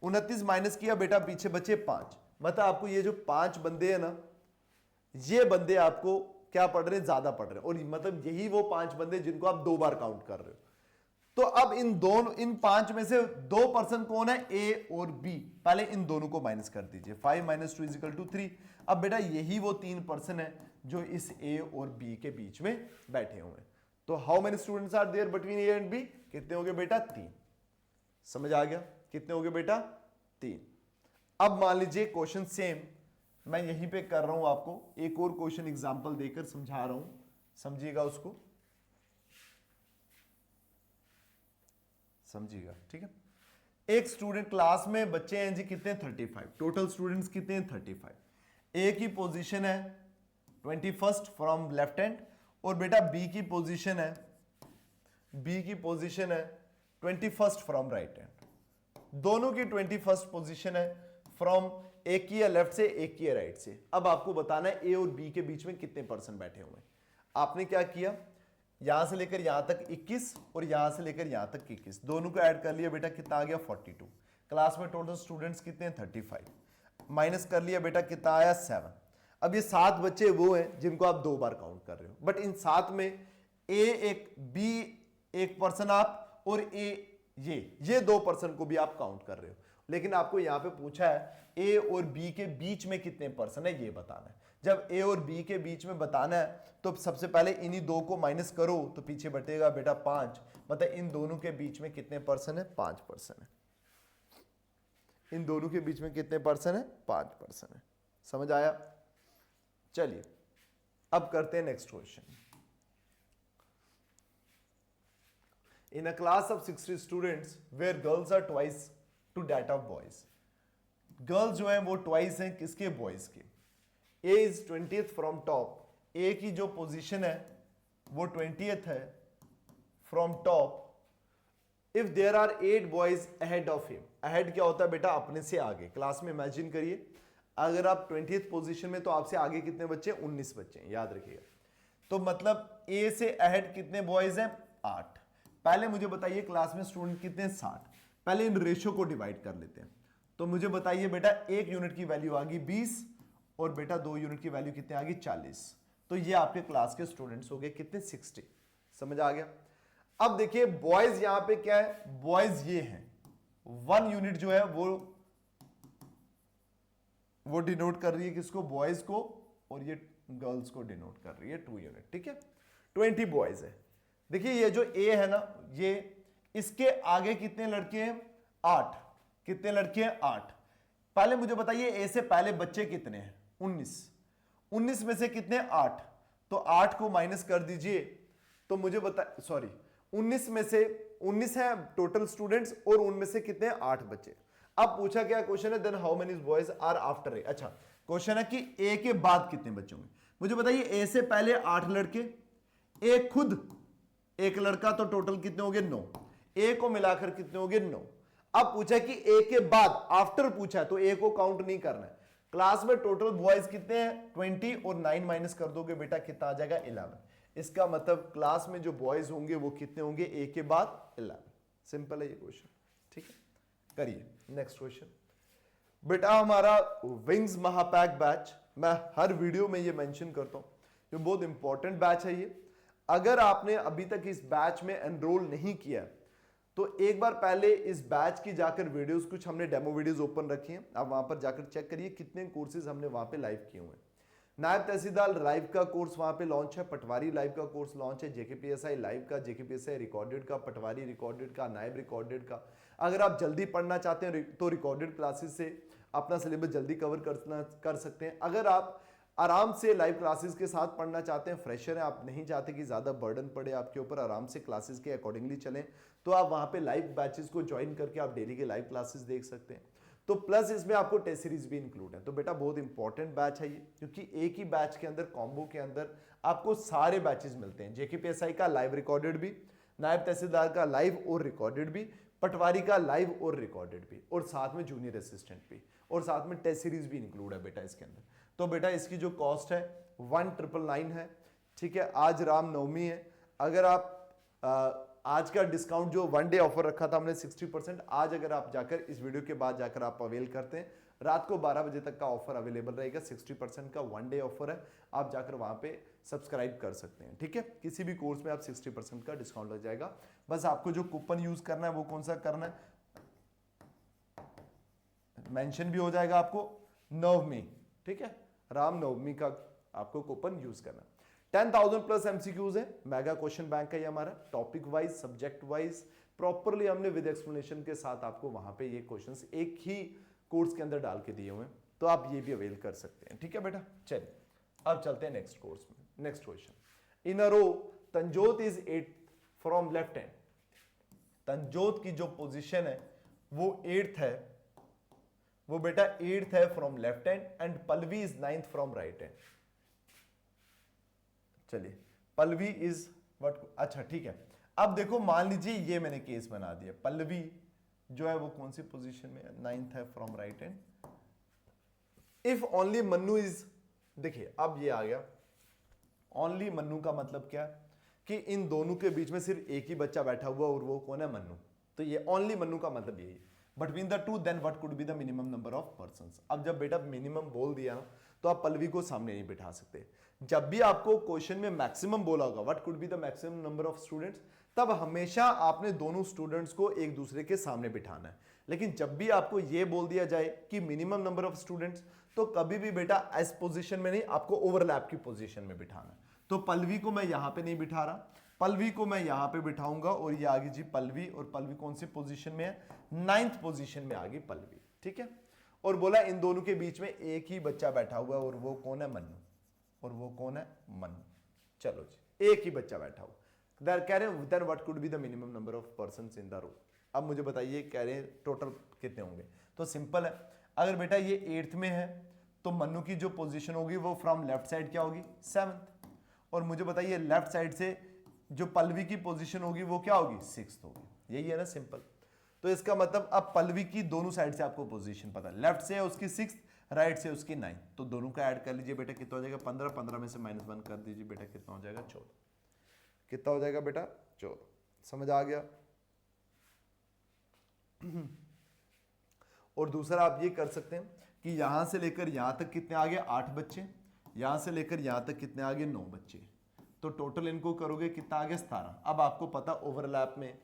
29 माइनस किया बेटा, पीछे बचे 5। मतलब आपको ये जो 5 बंदे हैं ना, ये बंदे आपको क्या पढ़ रहे हैं? ज्यादा पढ़ रहे हैं, और मतलब यही वो 5 बंदे जिनको आप 2 बार काउंट कर रहे हो। तो अब इन 5 में से 2 पर्सन कौन है? ए और बी। पहले इन दोनों को माइनस कर दीजिए, 5 - 2 = 3। अब बेटा यही वो 3 पर्सन है जो इस ए और बी के बीच में बैठे हुए हैं। तो how many students are there between A and B? कितने हो गए बेटा? 3। समझ आ गया? कितने हो गए बेटा? 3। अब मान लीजिए क्वेश्चन सेम मैं यहीं पे कर रहा हूं, आपको एक और क्वेश्चन एग्जांपल देकर समझा रहा हूं, समझिएगा उसको, समझिएगा। ठीक है, एक स्टूडेंट क्लास में बच्चे हैं जी कितने? 35। टोटल स्टूडेंट्स कितने हैं? 35। ए की पोजीशन है 21st फ्रॉम लेफ्ट हैंड, और बेटा बी की पोजीशन है 21st फ्रॉम राइट हैंड। दोनों की 21st पोजीशन है फ्रॉम, एक की है लेफ्ट से, एक की है राइट से। अब आपको बताना है ए और बी के बीच में कितने पर्सन बैठे हुए हैं। आपने क्या किया, यहां से लेकर यहां तक 21 और यहां से लेकर यहां तक 21, दोनों को ऐड कर लिया बेटा, कितना आ गया? 42। क्लास में टोटल स्टूडेंट्स कितने हैं? 35। माइनस कर लिया बेटा, कितना आया? 7। अब ये 7 बच्चे वो हैं जिनको आप 2 बार काउंट कर रहे हो, बट इन 7 में ए एक, बी एक पर्सन आप, और ये 2 पर्सन को भी आप काउंट कर रहे हो। लेकिन आपको यहां पे पूछा है ए और बी के बीच में कितने पर्सन है ये बताना है। जब ए और बी के बीच में बताना है तो सबसे पहले इन्हीं 2 को माइनस करो, तो पीछे बटेगा बेटा 5। मतलब इन दोनों के बीच में कितने पर्सन है? 5 पर्सन है। इन दोनों के बीच में कितने पर्सन है? 5 पर्सन है। समझ आया? चलिए अब करते हैं next question. In a class of 60 students where girls are twice to that of boys. Girls जो है वो ट्वाइस हैं किसके? बॉयज के। A is 20th from top. A की जो पोजीशन है वो 20th है from top, if there are 8 boys ahead of him, ahead क्या होता है बेटा, अपने से आगे। क्लास में इमेजिन करिए अगर आप 20th पोजीशन में तो आपसे आगे कितने बच्चे, 19 बच्चे, याद रखिएगा। तो मतलब ए से अहेड कितने बॉयज हैं, 8। पहले मुझे बताइए क्लास में स्टूडेंट कितने, 60। पहले इन रेशियो को डिवाइड कर लेते हैं। तो मुझे बताइए बेटा 1 यूनिट की वैल्यू आ गई 20 और बेटा 2 यूनिट की वैल्यू कितने आ गई, 40। तो ये आपके क्लास के स्टूडेंट्स हो गए कितने, 60। समझ आ गया। अब देखिए बॉयज यहां पे क्या है, बॉयज ये हैं, 1 यूनिट जो है वो डिनोट कर रही है किसको, बॉयज को, और ये गर्ल्स को डिनोट कर रही है 2 यूनिट। ठीक है, 20 बॉयज है। देखिए ये जो ए है ना, ये इसके आगे कितने लड़के हैं, 8। कितने लड़के हैं, 8। पहले मुझे बताइए ए से पहले बच्चे कितने हैं, 19। 19 में से कितने, 8। तो 8 को माइनस कर दीजिए, तो मुझे बता, सॉरी 19 में से 19 है टोटल स्टूडेंट्स और उनमें से कितने, 8 बच्चे। अब पूछा क्या क्वेश्चन है, then how many boys are after A. अच्छा क्वेश्चन है कि ए के बाद कितने बच्चे होंगे। मुझे बताइए ए से पहले 8 लड़के, ए खुद एक लड़का, तो टोटल कितने हो गए, 9। ए को मिलाकर कितने हो गए, 9। अब पूछा कि ए के बाद, आफ्टर पूछा है, तो ए को काउंट नहीं करना है। क्लास में टोटल बॉयज कितने हैं, 20 और 9 माइनस कर दोगे बेटा कितना आ जाएगा, 11। इसका मतलब क्लास में जो बॉयज होंगे वो कितने होंगे, ए के बाद 11। सिंपल है ये क्वेश्चन। ठीक है, करिए नेक्स्ट क्वेश्चन। बेटा हमारा विंग्स महापैक बैच, मैं हर वीडियो में ये मेंशन करता हूं, ये बहुत इंपॉर्टेंट बैच है ये। अगर आपने अभी तक इस बैच में एनरोल नहीं किया तो एक बार पहले इस बैच की जाकर वीडियोस, कुछ हमने डेमो वीडियोस ओपन रखी हैं, आप वहां पर जाकर चेक करिए कितने कोर्सेज हमने वहां पे लाइव किए हुए हैं। नायब तहसीलदार लाइव का कोर्स वहां पे लॉन्च है, पटवारी लाइव का कोर्स लॉन्च है, जेकेपीएसआई लाइव का, जेकेपीएसआई रिकॉर्डेड का, पटवारी रिकॉर्डेड का, नायब रिकॉर्डेड का। अगर आप जल्दी पढ़ना चाहते हैं तो रिकॉर्डेड क्लासेस से अपना सिलेबस जल्दी कवर कर सकते हैं। अगर आप आराम से लाइव क्लासेस के साथ पढ़ना चाहते हैं, फ्रेशर हैं, आप नहीं चाहते कि ज़्यादा बर्डन पड़े आपके ऊपर, आराम से क्लासेस के अकॉर्डिंगली चलें, तो आप वहाँ पे लाइव बैचेस को ज्वाइन करके आप डेली के लाइव क्लासेस देख सकते हैं। तो प्लस इसमें आपको टेस्ट सीरीज भी इंक्लूड है। तो बेटा बहुत इंपॉर्टेंट बैच है ये, क्योंकि एक ही बैच के अंदर, कॉम्बो के अंदर आपको सारे बैचेस मिलते हैं। जेकेपीएसआई का लाइव रिकॉर्डेड भी, नायब तहसीलदार का लाइव और रिकॉर्डेड भी, पटवारी का लाइव और रिकॉर्डेड भी, और साथ में जूनियर असिस्टेंट भी, और साथ में टेस्ट सीरीज भी इंक्लूड है बेटा इसके अंदर। तो बेटा इसकी जो कॉस्ट है 1999 है। ठीक है, आज रामनवमी है, अगर आप आज का डिस्काउंट जो 1 डे ऑफर रखा था हमने 60%, आज अगर आप जाकर इस वीडियो के बाद जाकर आप अवेल करते हैं, रात को 12 बजे तक का ऑफर अवेलेबल रहेगा। 60% का 1 डे ऑफर है, आप जाकर वहां पे सब्सक्राइब कर सकते हैं। ठीक है, किसी भी कोर्स में आप 60% का डिस्काउंट लग जाएगा। बस आपको जो कूपन यूज करना है वो कौन सा करना है, मेंशन भी हो जाएगा आपको नवमी। ठीक है, रामनवमी का आपको कूपन यूज करना। 10,000 प्लस एमसीक्यूज है, मेगा क्वेश्चन बैंक है ये हमारा, topic wise, subject wise, properly हमने विद एक्सप्लेनेशन के साथ आपको वहां पे ये क्वेश्चंस एक ही कोर्स के अंदर डाल के दिए हुए हैं, तो आप ये भी अवेल कर सकते हैं। ठीक है बेटा, चलिए अब चलते हैं नेक्स्ट कोर्स में। Next question, in a row Tanjot is 8th from left hand. Tanjot की जो पोजीशन है वो 8th है, वो बेटा 8th है from left hand, and Pallavi is 9th from right hand. चलिए पल्लवी इज व्हाट, अच्छा ठीक है। अब देखो मान लीजिए ये मैंने केस बना दिया, पल्लवी जो है वो कौन सी पोजीशन में है, 9th है from right hand. If only Mannu is, देखिए अब ये आ गया, ओनली मन्नू का मतलब क्या है कि इन दोनों के बीच में सिर्फ एक ही बच्चा बैठा हुआ और वो कौन है, मन्नू। तो ये ओनली मन्नू का मतलब यही है। Between the two then what could be the minimum number of persons. अब जब बेटा मिनिमम बोल दिया ना, तो आप पल्लवी को सामने नहीं बिठा सकते। जब भी आपको क्वेश्चन में मैक्सिमम बोला होगा, what could be the maximum number of students, तब हमेशा आपने दोनों स्टूडेंट्स को एक दूसरे के सामने बिठाना है। लेकिन जब भी आपको यह बोल दिया जाए कि मिनिमम नंबर ऑफ स्टूडेंट्स, तो कभी भी बेटा एस पोजीशन में नहीं, आपको ओवरलैप की पोजीशन में बिठाना है। तो पल्लवी को मैं यहां पे नहीं बिठा रहा, पल्लवी को मैं यहां पे बिठाऊंगा, और ये आगे जी पल्लवी, और पल्लवी कौन सी पोजीशन में है, 9th पोजीशन में आगे पल्लवी। ठीक है, और बोला इन दोनों के बीच में एक ही बच्चा बैठा हुआ है, और वो कौन है, मन्नू। और वो कौन है, मन्नू। चलो जी, एक ही बच्चा बैठा हुआ, कह रहे हैं then what could be the minimum number of persons in the row. अब मुझे बताइए, कह रहे हैं टोटल कितने होंगे। तो सिंपल है, अगर बेटा ये 8th में है तो मन्नू की जो पोजीशन होगी वो फ्रॉम लेफ्ट साइड क्या होगी, 7th, और मुझे बताइए लेफ्ट साइड से जो पल्लवी की पोजीशन होगी वो क्या होगी, 6th होगी। यही है ना, सिंपल। तो इसका मतलब अब पल्लवी की दोनों साइड से आपको पोजीशन पता है, लेफ्ट से है उसकी 6th, राइट से उसकी 9th, तो दोनों का ऐड कर लीजिए बेटा, कितना हो जाएगा 15, 15 में से -1 कर दीजिए बेटा, कितना हो जाएगा 14। कितना हो जाएगा बेटा 14। समझ आ गया। और दूसरा आप ये कर सकते हैं कि यहां से लेकर यहां तक कितने आ गए, 8 बच्चे, यहां से लेकर यहां तक कितने आ गए, 9 बच्चे, तो टोटल इनको करोगे कितना आ गया 17। अब आपको पता ओवरलैप में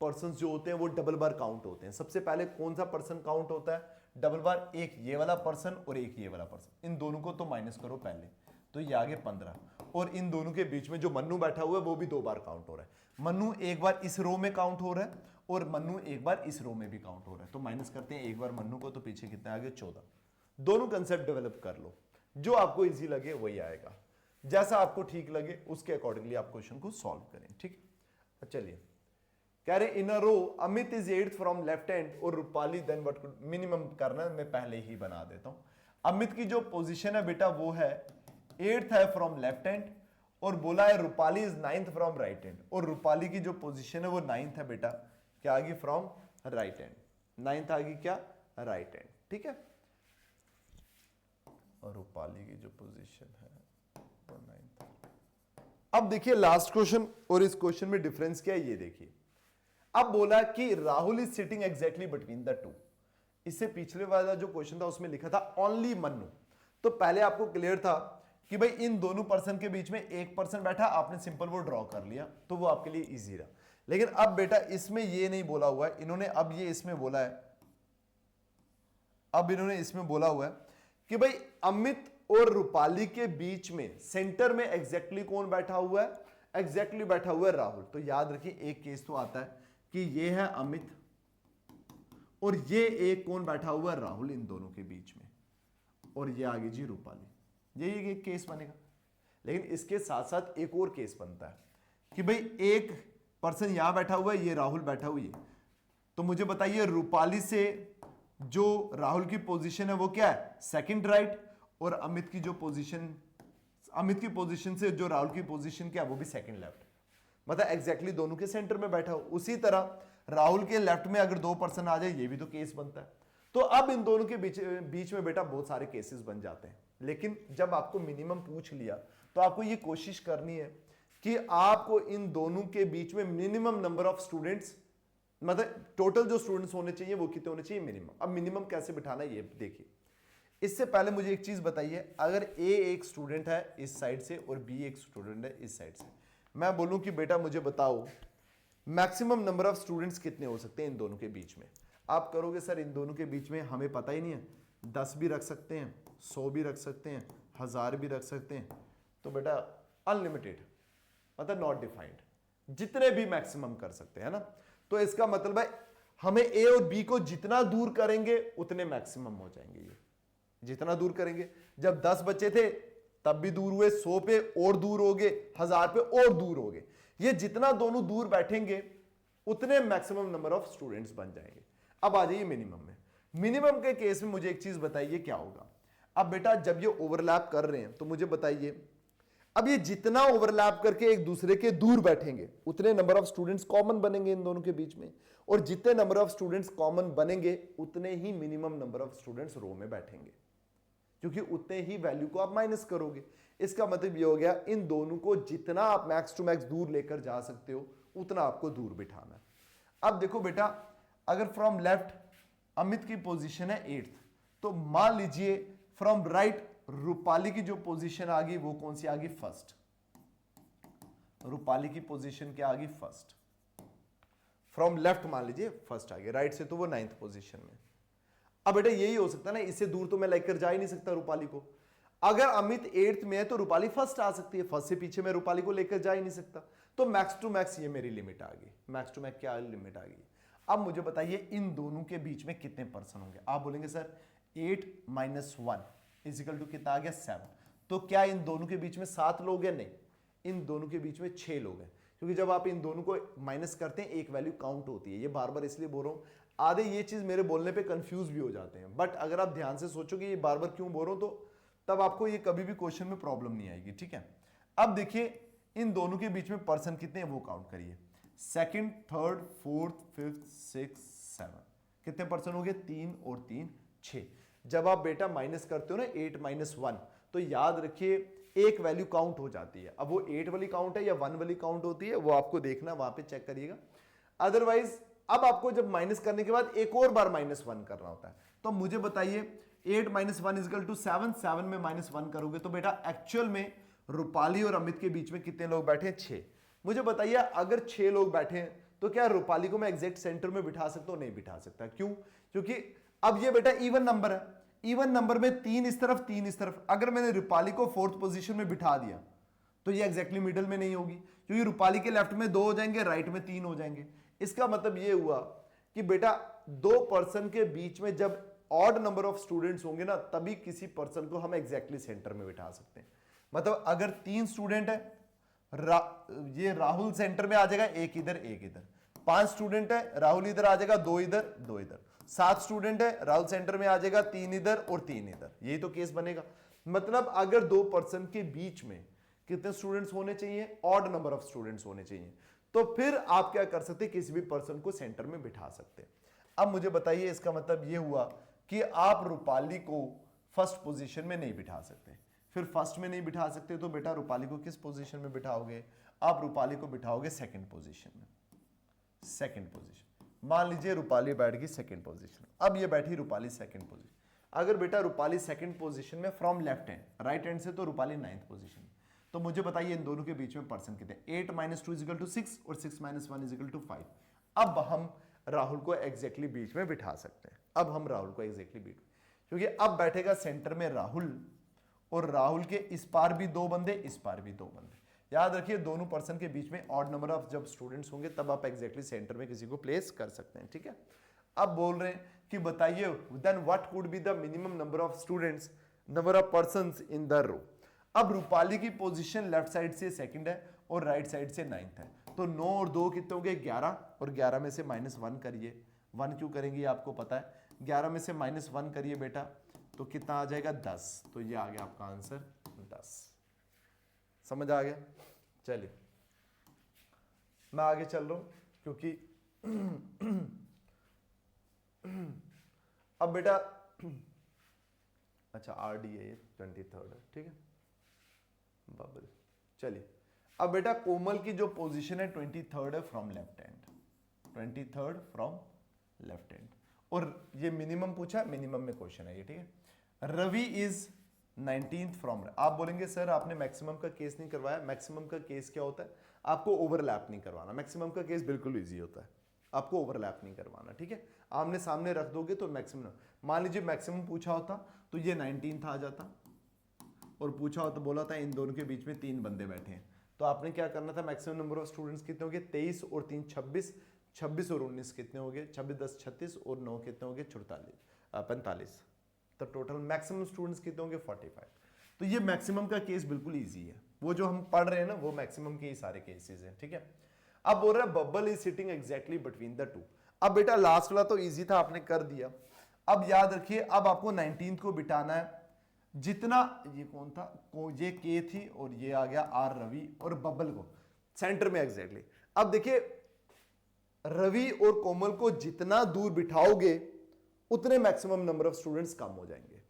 पर्सन्स जो होते हैं वो डबल बार काउंट होते हैं। सबसे पहले कौन सा पर्सन काउंट होता है डबल बार, एक ये वाला पर्सन और एक ये वाला पर्सन, इन दोनों को तो माइनस करो पहले, तो ये आ गए 15, और इन दोनों के बीच में जो मन्नू बैठा हुआ है वो भी 2 बार काउंट हो रहा है। मन्नू एक बार इस रो में काउंट हो रहा है और मन्नू एक बार इस रो में भी काउंट हो रहा है, तो माइनस करते हैं एक बार मन्नू को, तो पीछे कितना आ गया 14। दोनों कंसेप्ट डेवलप कर लो, जो आपको इजी लगे वही आएगा, जैसा आपको ठीक लगे उसके अकॉर्डिंगली आप क्वेश्चन को सॉल्व करें, ठीक। चलिए, कह रहे in a row Amit is 8th from left hand और Rupali then what could minimum करना है, मैं पहले ही बना देता हूं। अमित की जो पोजीशन है बेटा वो है 8th है फ्रॉम लेफ्ट हैंड, और बोला है Rupali is 9th from right hand, और रूपाली की जो पोजीशन है वो 9th है बेटा, क्या आ गई फ्रॉम राइट हैंड, 9th आ गई क्या, राइट हैंड, ठीक है। और रूपाली की जो पोजीशन है वो 9th। अब देखिए लास्ट क्वेश्चन और इस क्वेश्चन में डिफरेंस क्या है ये देखिए। अब बोला कि Rahul is sitting exactly between the to. इससे पिछले वाला जो क्वेश्चन था उसमें लिखा था ओनली मन्नू, तो पहले आपको क्लियर था कि भाई इन दोनों पर्सन के बीच में एक पर्सन बैठा, आपने सिंपल वो ड्रॉ कर लिया, तो वो आपके लिए इजी रहा। लेकिन अब बेटा इसमें ये नहीं बोला हुआ है इन्होंने, अब ये इसमें बोला है, अब इन्होंने इसमें बोला हुआ है कि भाई अमित और रूपाली के बीच में सेंटर में एग्जैक्टली कौन बैठा हुआ है, एग्जैक्टली बैठा हुआ है राहुल। तो याद रखिए एक केस तो आता है कि ये है अमित और ये एक कौन बैठा हुआ है, राहुल, इन दोनों के बीच में, और ये आगे जी रूपाली, यही एक केस बनेगा। लेकिन इसके साथ साथ एक और केस बनता है कि भाई एक पर्सन यहां बैठा हुआ है, ये राहुल बैठा हुआ है, तो मुझे बताइए रूपाली से जो राहुल की पोजीशन है वो क्या है, सेकंड राइट, और अमित की जो पोजीशन, अमित की पोजीशन से जो राहुल की पोजीशन क्या है वो भी सेकंड लेफ्ट, मतलब एग्जैक्टली दोनों के सेंटर में बैठा हो। उसी तरह राहुल के लेफ्ट में अगर 2 पर्सन आ जाए ये भी तो केस बनता है। तो अब इन दोनों के बीच में बेटा बहुत सारे केसेस बन जाते हैं। लेकिन जब आपको मिनिमम पूछ लिया तो आपको ये कोशिश करनी है कि आपको इन दोनों के बीच में मिनिमम नंबर ऑफ स्टूडेंट्स, मतलब टोटल जो स्टूडेंट्स होने चाहिए वो कितने होने चाहिए, मिनिमम। अब मिनिमम कैसे बिठाना है ये देखिए। इससे पहले मुझे एक चीज बताइए, अगर ए एक स्टूडेंट है इस साइड से और बी एक स्टूडेंट है इस साइड से, मैं बोलूं कि बेटा मुझे बताओ मैक्सिमम नंबर ऑफ स्टूडेंट्स कितने हो सकते हैं इन दोनों के बीच में। आप करोगे सर इन दोनों के बीच में हमें पता ही नहीं है, 10 भी रख सकते हैं, 100 भी रख सकते हैं, 1000 भी रख सकते हैं, तो बेटा अनलिमिटेड, मतलब नॉट डिफाइंड, जितने भी मैक्सिमम कर सकते हैं ना। तो इसका मतलब है हमें ए और बी को जितना दूर करेंगे उतने मैक्सिमम हो जाएंगे। ये जितना दूर करेंगे, जब 10 बच्चे थे तब भी दूर हुए, 100 पे और दूर हो गए, 1000 पे और दूर हो गए। ये जितना दोनों दूर बैठेंगे उतने मैक्सिमम नंबर ऑफ स्टूडेंट्स बन जाएंगे। अब आ जाइए मिनिमम में। मिनिमम के केस में मुझे एक चीज बताइए क्या होगा। अब बेटा जब ये ओवरलैप कर रहे हैं तो मुझे बताइए, अब ये जितना ओवरलैप करके एक दूसरे के दूर बैठेंगे उतने नंबर ऑफ स्टूडेंट्स कॉमन बनेंगे इन दोनों के बीच में, और जितने नंबर ऑफ स्टूडेंट्स कॉमन बनेंगे उतने ही मिनिमम नंबर ऑफ स्टूडेंट्स रो में बैठेंगे, क्योंकि उतने ही वैल्यू को आप माइनस करोगे। इसका मतलब ये हो गया इन दोनों को जितना आप मैक्स टू मैक्स दूर लेकर जा सकते हो उतना आपको दूर बिठाना है। अब देखो बेटा, अगर फ्रॉम लेफ्ट अमित की पोजीशन है 8th, तो मान लीजिए फ्रॉम राइट रूपाली की जो पोजीशन आ गई वो कौन सी आ गई, फर्स्ट। रूपाली की पोजीशन क्या आ गई, फर्स्ट। फ्रॉम लेफ्ट मान लीजिए फर्स्ट आ गया, राइट से तो वो 9th पोजीशन में। अब बेटा यही हो सकता है ना, इससे दूर तो मैं लेकर जा ही नहीं सकता रूपाली को। अगर अमित 8th में है तो रूपाली फर्स्ट आ सकती है, फर्स्ट से पीछे मैं रूपाली को लेकर जा ही नहीं सकता। तो मैक्स टू मैक्स ये मेरी लिमिट आ गई, मैक्स टू मैक्स क्या लिमिट आ गई। अब मुझे बताइए इन दोनों के बीच में कितने पर्सन होंगे। आप बोलेंगे सर 8 - 1 इजिकल टू कितना आ गया, 7। तो क्या इन दोनों के बीच में 7 लोग हैं, नहीं, इन दोनों के बीच में 6 लोग हैं, क्योंकि जब आप इन दोनों को माइनस करते हैं एक वैल्यू काउंट होती है। ये बार बार इसलिए बोल रहा हूं, आधे ये चीज मेरे बोलने पे कंफ्यूज भी हो जाते हैं, बट अगर आप ध्यान से सोचोगे ये बार बार क्यों बोल रहा हूं, तो तब आपको ये कभी भी क्वेश्चन में प्रॉब्लम नहीं आएगी, ठीक है। अब देखिए इन दोनों के बीच में पर्सन कितने हैं वो काउंट करिए, second, third, fourth, fifth, six, seven, कितने पर्सन हो गए, 3 और 3 6। जब आप बेटा माइनस करते हो ना 8 माइनस 1, तो याद रखिए एक वैल्यू काउंट हो जाती है। अब वो 8 वाली काउंट है या 1 वाली काउंट होती है वो आपको देखना, वहां पे चेक करिएगा। अदरवाइज अब आपको जब माइनस करने के बाद एक और बार -1 करना होता है। तो मुझे बताइए 8 माइनस 1 इजकल टू 7, 7 में -1 करोगे तो बेटा एक्चुअल में रूपाली और अमित के बीच में कितने लोग बैठे हैं, 6। मुझे बताइए अगर 6 लोग बैठे हैं तो क्या रूपाली को मैं एग्जैक्ट सेंटर में बिठा सकता हूं, नहीं बिठा सकता। क्यों? क्योंकि अब ये बेटा इवन नंबर है, इवन नंबर में 3 इस तरफ 3 इस तरफ। अगर मैंने रूपाली को 4th पोजीशन में बिठा दिया तो ये एग्जैक्टली मिडिल में नहीं होगी, क्योंकि रूपाली के लेफ्ट में 2 हो जाएंगे, राइट में 3 हो जाएंगे। इसका मतलब ये हुआ कि बेटा 2 पर्सन के बीच में जब ऑड नंबर ऑफ स्टूडेंट्स होंगे ना, तभी किसी पर्सन को हम एग्जैक्टली सेंटर में बिठा सकते हैं। मतलब अगर 3 स्टूडेंट है, ये राहुल सेंटर में आ जाएगा, एक इधर एक इधर। 5 स्टूडेंट है, राहुल इधर आ जाएगा, 2 इधर 2 इधर। 7 स्टूडेंट है, राहुल सेंटर में आ जाएगा, 3 इधर और 3 इधर। यही तो केस बनेगा। मतलब अगर 2 पर्सन के बीच में कितने स्टूडेंट्स होने चाहिए, ऑड नंबर ऑफ स्टूडेंट्स होने चाहिए, तो फिर आप क्या कर सकते हैं, किसी भी पर्सन को सेंटर में बिठा सकते हैं। अब मुझे बताइए इसका मतलब यह हुआ कि आप रूपाली को फर्स्ट पोजीशन में नहीं बिठा सकते। फिर फर्स्ट में नहीं बिठा सकते तो बेटा रूपाली को किस पोजीशन में बिठाओगे, आप रूपाली को बिठाओगे सेकंड पोजीशन में। सेकंड पोजीशन, मान लीजिए रूपाली बैठ गई सेकंड पोजीशन। अब ये बैठी रूपाली सेकंड पोजीशन। अगर बेटा रूपाली सेकंड पोजीशन में from left hand, right hand से तो रूपाली 9th पोजीशन। तो मुझे बताइए इन दोनों के बीच में पर्सन कितने, 8 माइनस 2 इजिकल टू 6 और 6 माइनस 1 इजिकल टू 5। अब हम राहुल को एग्जैक्टली बीच में बिठा सकते हैं। अब हम राहुल को एग्जैक्टली बीच में, क्योंकि अब बैठेगा सेंटर में राहुल, और राहुल के इस पार भी 2 बंदे, इस पार भी 2 बंदे। याद रखिए दोनों पर्सन के बीच में ऑड नंबर ऑफ जब स्टूडेंट्स होंगे तब आप एग्जैक्टली सेंटर में किसी को प्लेस कर सकते हैं। ठीक है, अब बोल रहे हैं कि बताइए then what could be the minimum number of students, number of persons in the row. अब रूपाली की पोजीशन लेफ्ट साइड से सेकंड है और राइट साइड से 9th है, तो 9 और 2 कितने हो गए, 11, और 11 में से -1 करिए। 1 क्यों करेंगे आपको पता है, 11 में से -1 करिए बेटा तो कितना आ जाएगा, 10। तो ये आ गया आपका आंसर 10। समझ आ गया? चलिए मैं आगे चल रहा हूं, क्योंकि अब बेटा अच्छा RD है ये, 23rd है, ठीक है बबल। चलिए अब बेटा कोमल की जो पोजीशन है 23rd है from left hand, 23rd from left hand, और ये मिनिमम पूछा, मिनिमम में क्वेश्चन है ये, ठीक है। रवि इज 19th फ्रॉम, आप बोलेंगे सर आपने मैक्सिमम का केस नहीं करवाया। मैक्सिमम का केस क्या होता है, आपको ओवरलैप नहीं करवाना। मैक्सिमम का केस बिल्कुल इजी होता है, आपको ओवरलैप नहीं करवाना, ठीक है। आमने सामने रख दोगे तो मैक्सिमम, मान लीजिए मैक्सिमम पूछा होता तो ये 19th आ जाता, और पूछा होता बोला था इन दोनों के बीच में 3 बंदे बैठे हैं, तो आपने क्या करना था, मैक्सिमम नंबर ऑफ स्टूडेंट्स कितने हो गए, 23 और 3 26, 26 और 19 कितने हो गए, 26 10 36 और 9 कितने हो गए, 45। तो टोटल मैक्सिमम स्टूडेंट्स कितने होंगे, 45। तो ये मैक्सिमम का केस बिल्कुल इजी है, वो जो हम पढ़ रहे हैं ना वो मैक्सिमम के ही सारे केसेस हैं, ठीक है। अब बोल रहा है bubble is sitting exactly between the to. अब बेटा लास्ट वाला तो इजी था, आपने कर दिया। अब याद रखिए अब आपको 19th को बिठाना है, जितना ये कौन था, ये के थी और ये आ गया आर रवि, और बबल को सेंटर में एग्जैक्टली। अब देखिए रवि और कोमल को जितना दूर बिठाओगे उतने मैक्सिमम नंबर ऑफ स्टूडेंट्स कम हो जाएंगे,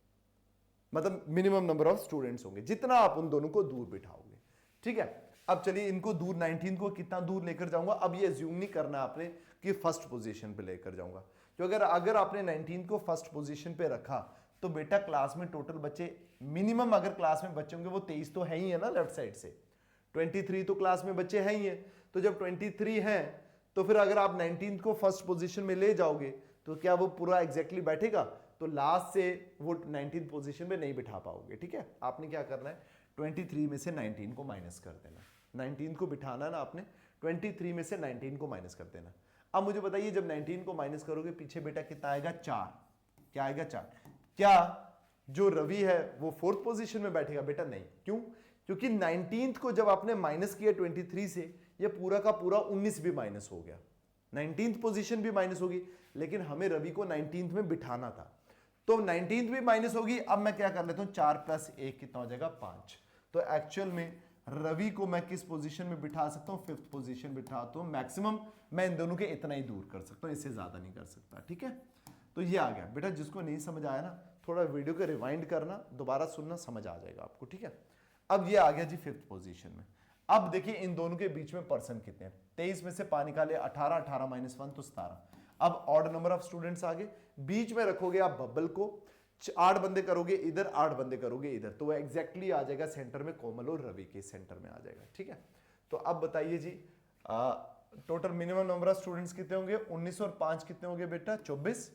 मतलब मिनिमम नंबर ऑफ स्टूडेंट्स होंगे जितना आप उन दोनों को दूर बिठाओगे, ठीक है। अब चलिए इनको दूर 19 को कितना दूर लेकर जाऊंगा, अब ये अज्यूम नहीं करना आपने कि फर्स्ट पोजीशन पे लेकर जाऊंगा, तो अगर आपने 19 को फर्स्ट पोजीशन पे रखा तो बेटा क्लास में टोटल बच्चे मिनिमम, अगर क्लास में बच्चे होंगे वो 23 तो है ही है ना लेफ्ट साइड से, 23 तो क्लास में बच्चे हैं ही है, तो जब 23 हैं तो फिर अगर आप 19 को फर्स्ट पोजीशन में ले जाओगे तो क्या वो पूरा एग्जैक्टली बैठेगा, तो लास्ट से वो 19 पोजीशन में नहीं बिठा पाओगे, ठीक है। आपने क्या करना है, 23 में से 19 को माइनस कर देना, 19 को बिठाना ना आपने, 23 में से 19 को माइनस कर देना। अब मुझे बताइए जब 19 को माइनस करोगे पीछे बेटा कितना आएगा, 4। क्या आएगा, 4। क्या जो रवि है वो 4th पोजीशन में बैठेगा, बेटा नहीं। क्यों? क्योंकि 19th को जब आपने माइनस किया 23 से, ये पूरा का पूरा 19 भी माइनस हो गया, 19th पोजीशन भी माइनस होगी, लेकिन हमें रवि को 19th में बिठाना था, तो 19th भी माइनस होगी। अब मैं क्या कर लेता हूं, 4 + 1 कितना हो जाएगा, 5। तो एक्चुअल में रवि को मैं किस पोजीशन में बिठा सकता हूं, 5th पोजीशन बिठाता हूं। मैक्सिमम मैं इन दोनों के इतना ही दूर कर सकता हूं, इससे ज्यादा नहीं कर सकता। ठीक है, तो ये आ गया बेटा। जिसको नहीं समझ आया ना, थोड़ा वीडियो को रिवाइंड करना, दोबारा सुनना, समझ आ जाएगा आपको। ठीक है, अब ये आ गया जी 5th पोजीशन में। अब देखिए इन दोनों के बीच में पर्सन कितने हैं, 23 में से पा निकाले 18, 18 माइनस 1 तो 17। अब ऑड नंबर ऑफ स्टूडेंट्स आगे, बीच में रखोगे आप बबल को, 8 बंदे करोगे इधर, 8 बंदे करोगे इधर, तो वो एग्जैक्टली आ जाएगा सेंटर में, कोमल और रवि के सेंटर में आ जाएगा। ठीक है, तो अब बताइए जी total minimum number of students कितने होंगे, 19 और 5 कितने होंगे बेटा, 24।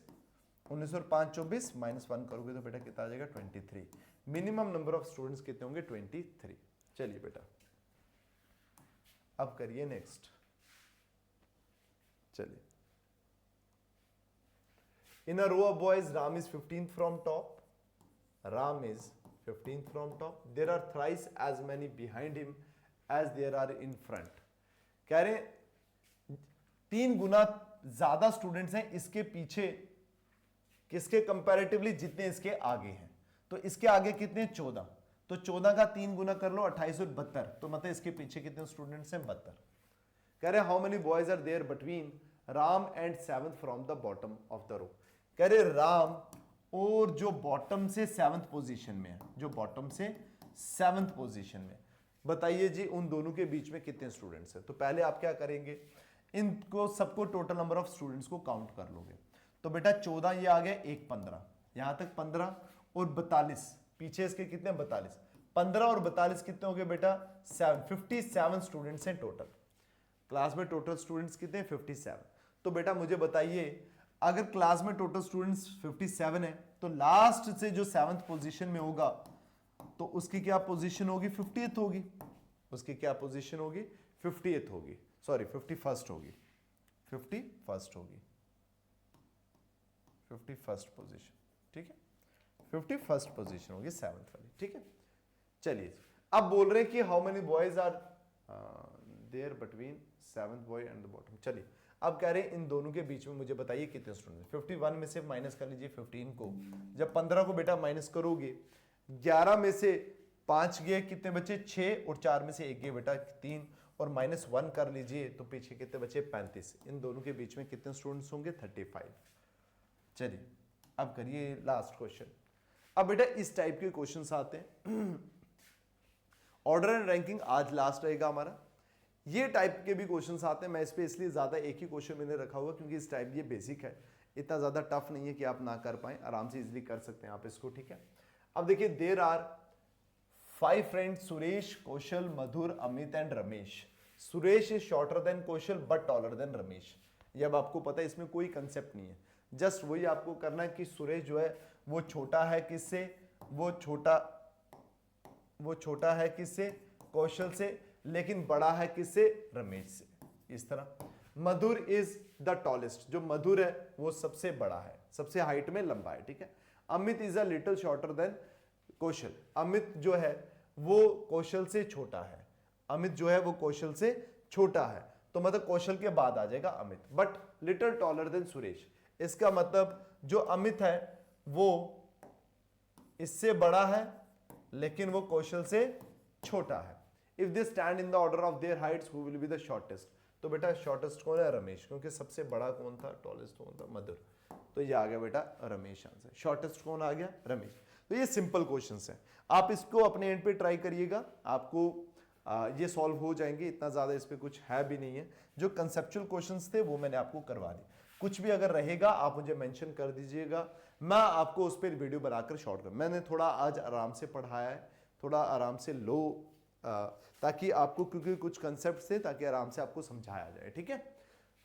19 और 5 24, माइनस 1 करोगे तो बेटा कितना आ जाएगा, 23। मिनिमम नंबर ऑफ स्टूडेंट्स कितने होंगे, 23। चलिए बेटा अब करिए नेक्स्ट। चलिए, in a row of boys Ram is 15th from top, Ram is 15th from top, there are thrice as many behind him as there are in front। कह रहे 3 गुना ज्यादा स्टूडेंट्स हैं इसके पीछे किसके कंपैरेटिवली जितने इसके आगे हैं। तो इसके आगे कितने, 14, तो 14 का 3 गुना कर लो 28 और 72, तो मतलब इसके पीछे कितने स्टूडेंट्स हैं, 72। कह रहे how many boys are there between Ram and 7th from the bottom of the row. कह रहे राम और जो बॉटम से 7th पोजीशन में है, जो बॉटम से 7th पोजीशन में, बताइए जी उन दोनों के बीच में कितने स्टूडेंट्स हैं। तो पहले आप क्या करेंगे, इनको सबको टोटल नंबर ऑफ स्टूडेंट्स को काउंट कर लोगे। तो बेटा 14 ये आ गया, 1 15, यहां तक 15 और 42, पीछे इसके कितने, 42, 15 और 42 कितने हो गए बेटा, 57 स्टूडेंट्स हैं टोटल। क्लास में टोटल स्टूडेंट्स कितने, 57। तो बेटा मुझे बताइए अगर क्लास में टोटल स्टूडेंट्स 57 है तो लास्ट से जो 7th पोजीशन में होगा तो उसकी क्या पोजीशन होगी, 50th होगी। उसकी क्या पोजीशन होगी, 50th होगी, सॉरी 51st होगी, 51st होगी, 51st पोजीशन। ठीक है, 51st पोजीशन होगी 7th वाली। ठीक है, चलिए अब बोल रहे हैं कि how many boys are there between 7th boy and the bottom. चलिए अब कह रहे हैं इन दोनों के बीच में मुझे बताइए कितने स्टूडेंट। 51 में से माइनस कर लीजिए 15 को, जब 15 को बेटा माइनस करोगे, 11 में से 5 गए कितने बचे, 6, और 4 में से 1 गए बेटा 3, और माइनस 1 कर लीजिए तो पीछे कितने बचे, 35। इन दोनों के बीच में कितने स्टूडेंट्स होंगे, 35। चलिए अब करिए लास्ट क्वेश्चन। अब बेटा इस टाइप के क्वेश्चंस आते हैं, ऑर्डर एंड रैंकिंग आज लास्ट रहेगा हमारा। ये टाइप के भी क्वेश्चंस आते हैं, मैं इस पे इसलिए ज्यादा एक ही क्वेश्चन मैंने रखा हुआ क्योंकि इस टाइप ये बेसिक है, इतना ज्यादा टफ नहीं है कि आप ना कर पाए, आराम से इजीली कर सकते हैं आप इसको। ठीक है, अब देखिए there are 5 friends, Suresh, Kaushal, Madhur, Amit and Ramesh. Suresh is shorter than Kaushal but taller than Ramesh. ये अब आपको पता है, इसमें कोई कंसेप्ट नहीं है, जस्ट वही आपको करना है कि सुरेश जो है वो छोटा है किससे, वो छोटा है किससे, कौशल से, लेकिन बड़ा है किससे, रमेश से। इस तरह मधुर इज द टॉलेस्ट, जो मधुर है वो सबसे बड़ा है, सबसे हाइट में लंबा है। ठीक है, Amit is a little shorter than Kaushal, Amit जो है वो कौशल से छोटा है, अमित जो है वो कौशल से छोटा है, तो मतलब कौशल के बाद आ जाएगा Amit, but little taller than Suresh. इसका मतलब जो अमित है वो इससे बड़ा है लेकिन वो कौशल से छोटा है। If they stand in the order of their Heights who will be the shortest, तो बेटा शॉर्टेस्ट कौन है, रमेश, क्योंकि सबसे बड़ा कौन था, टॉलेस्ट कौन था, मधुर, तो ये आ गया बेटा रमेश आंसर। शॉर्टेस्ट कौन आ गया, रमेश। तो ये सिंपल क्वेश्चंस हैं, आप इसको अपने एंड पे ट्राई करिएगा, आपको ये सॉल्व हो जाएंगे, इतना ज्यादा इस पे कुछ है भी नहीं है। जो कंसेप्चुअल क्वेश्चंस थे वो मैंने आपको करवा दिए, कुछ भी अगर रहेगा आप मुझे मेंशन कर दीजिएगा, मैं आपको उस पर वीडियो बनाकर शॉर्ट कर, मैंने थोड़ा आज आराम से पढ़ाया है, थोड़ा आराम से लो, ताकि आपको, क्योंकि कुछ कंसेप्ट थे, ताकि आराम से आपको समझाया जाए। ठीक है,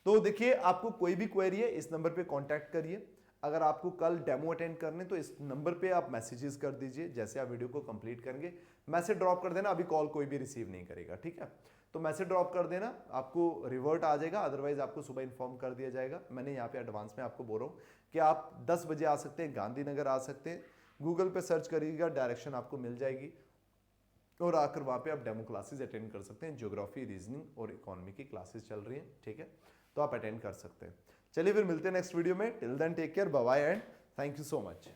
तो देखिए आपको कोई भी क्वेरी है इस नंबर पे कांटेक्ट करिए। अगर आपको कल डेमो अटेंड करने तो इस नंबर पे आप मैसेजेस कर दीजिए, जैसे आप वीडियो को कंप्लीट करेंगे मैसेज ड्रॉप कर देना, अभी कॉल कोई भी रिसीव नहीं करेगा। ठीक है, तो मैसेज ड्रॉप कर देना, आपको रिवर्ट आ जाएगा, अदरवाइज आपको सुबह इन्फॉर्म कर दिया जाएगा। मैंने यहाँ पे एडवांस में आपको बोल रहा हूँ कि आप 10 बजे आ सकते हैं, गांधीनगर आ सकते हैं, गूगल पे सर्च करिएगा, डायरेक्शन आपको मिल जाएगी, और आकर वहाँ पे आप डेमो क्लासेस अटेंड कर सकते हैं। ज्योग्राफी, रीजनिंग और इकोनॉमी की क्लासेस चल रही हैं। ठीक है, तो आप अटेंड कर सकते हैं। चलिए फिर मिलते हैं नेक्स्ट वीडियो में, till then take care, bye bye and thank you so much.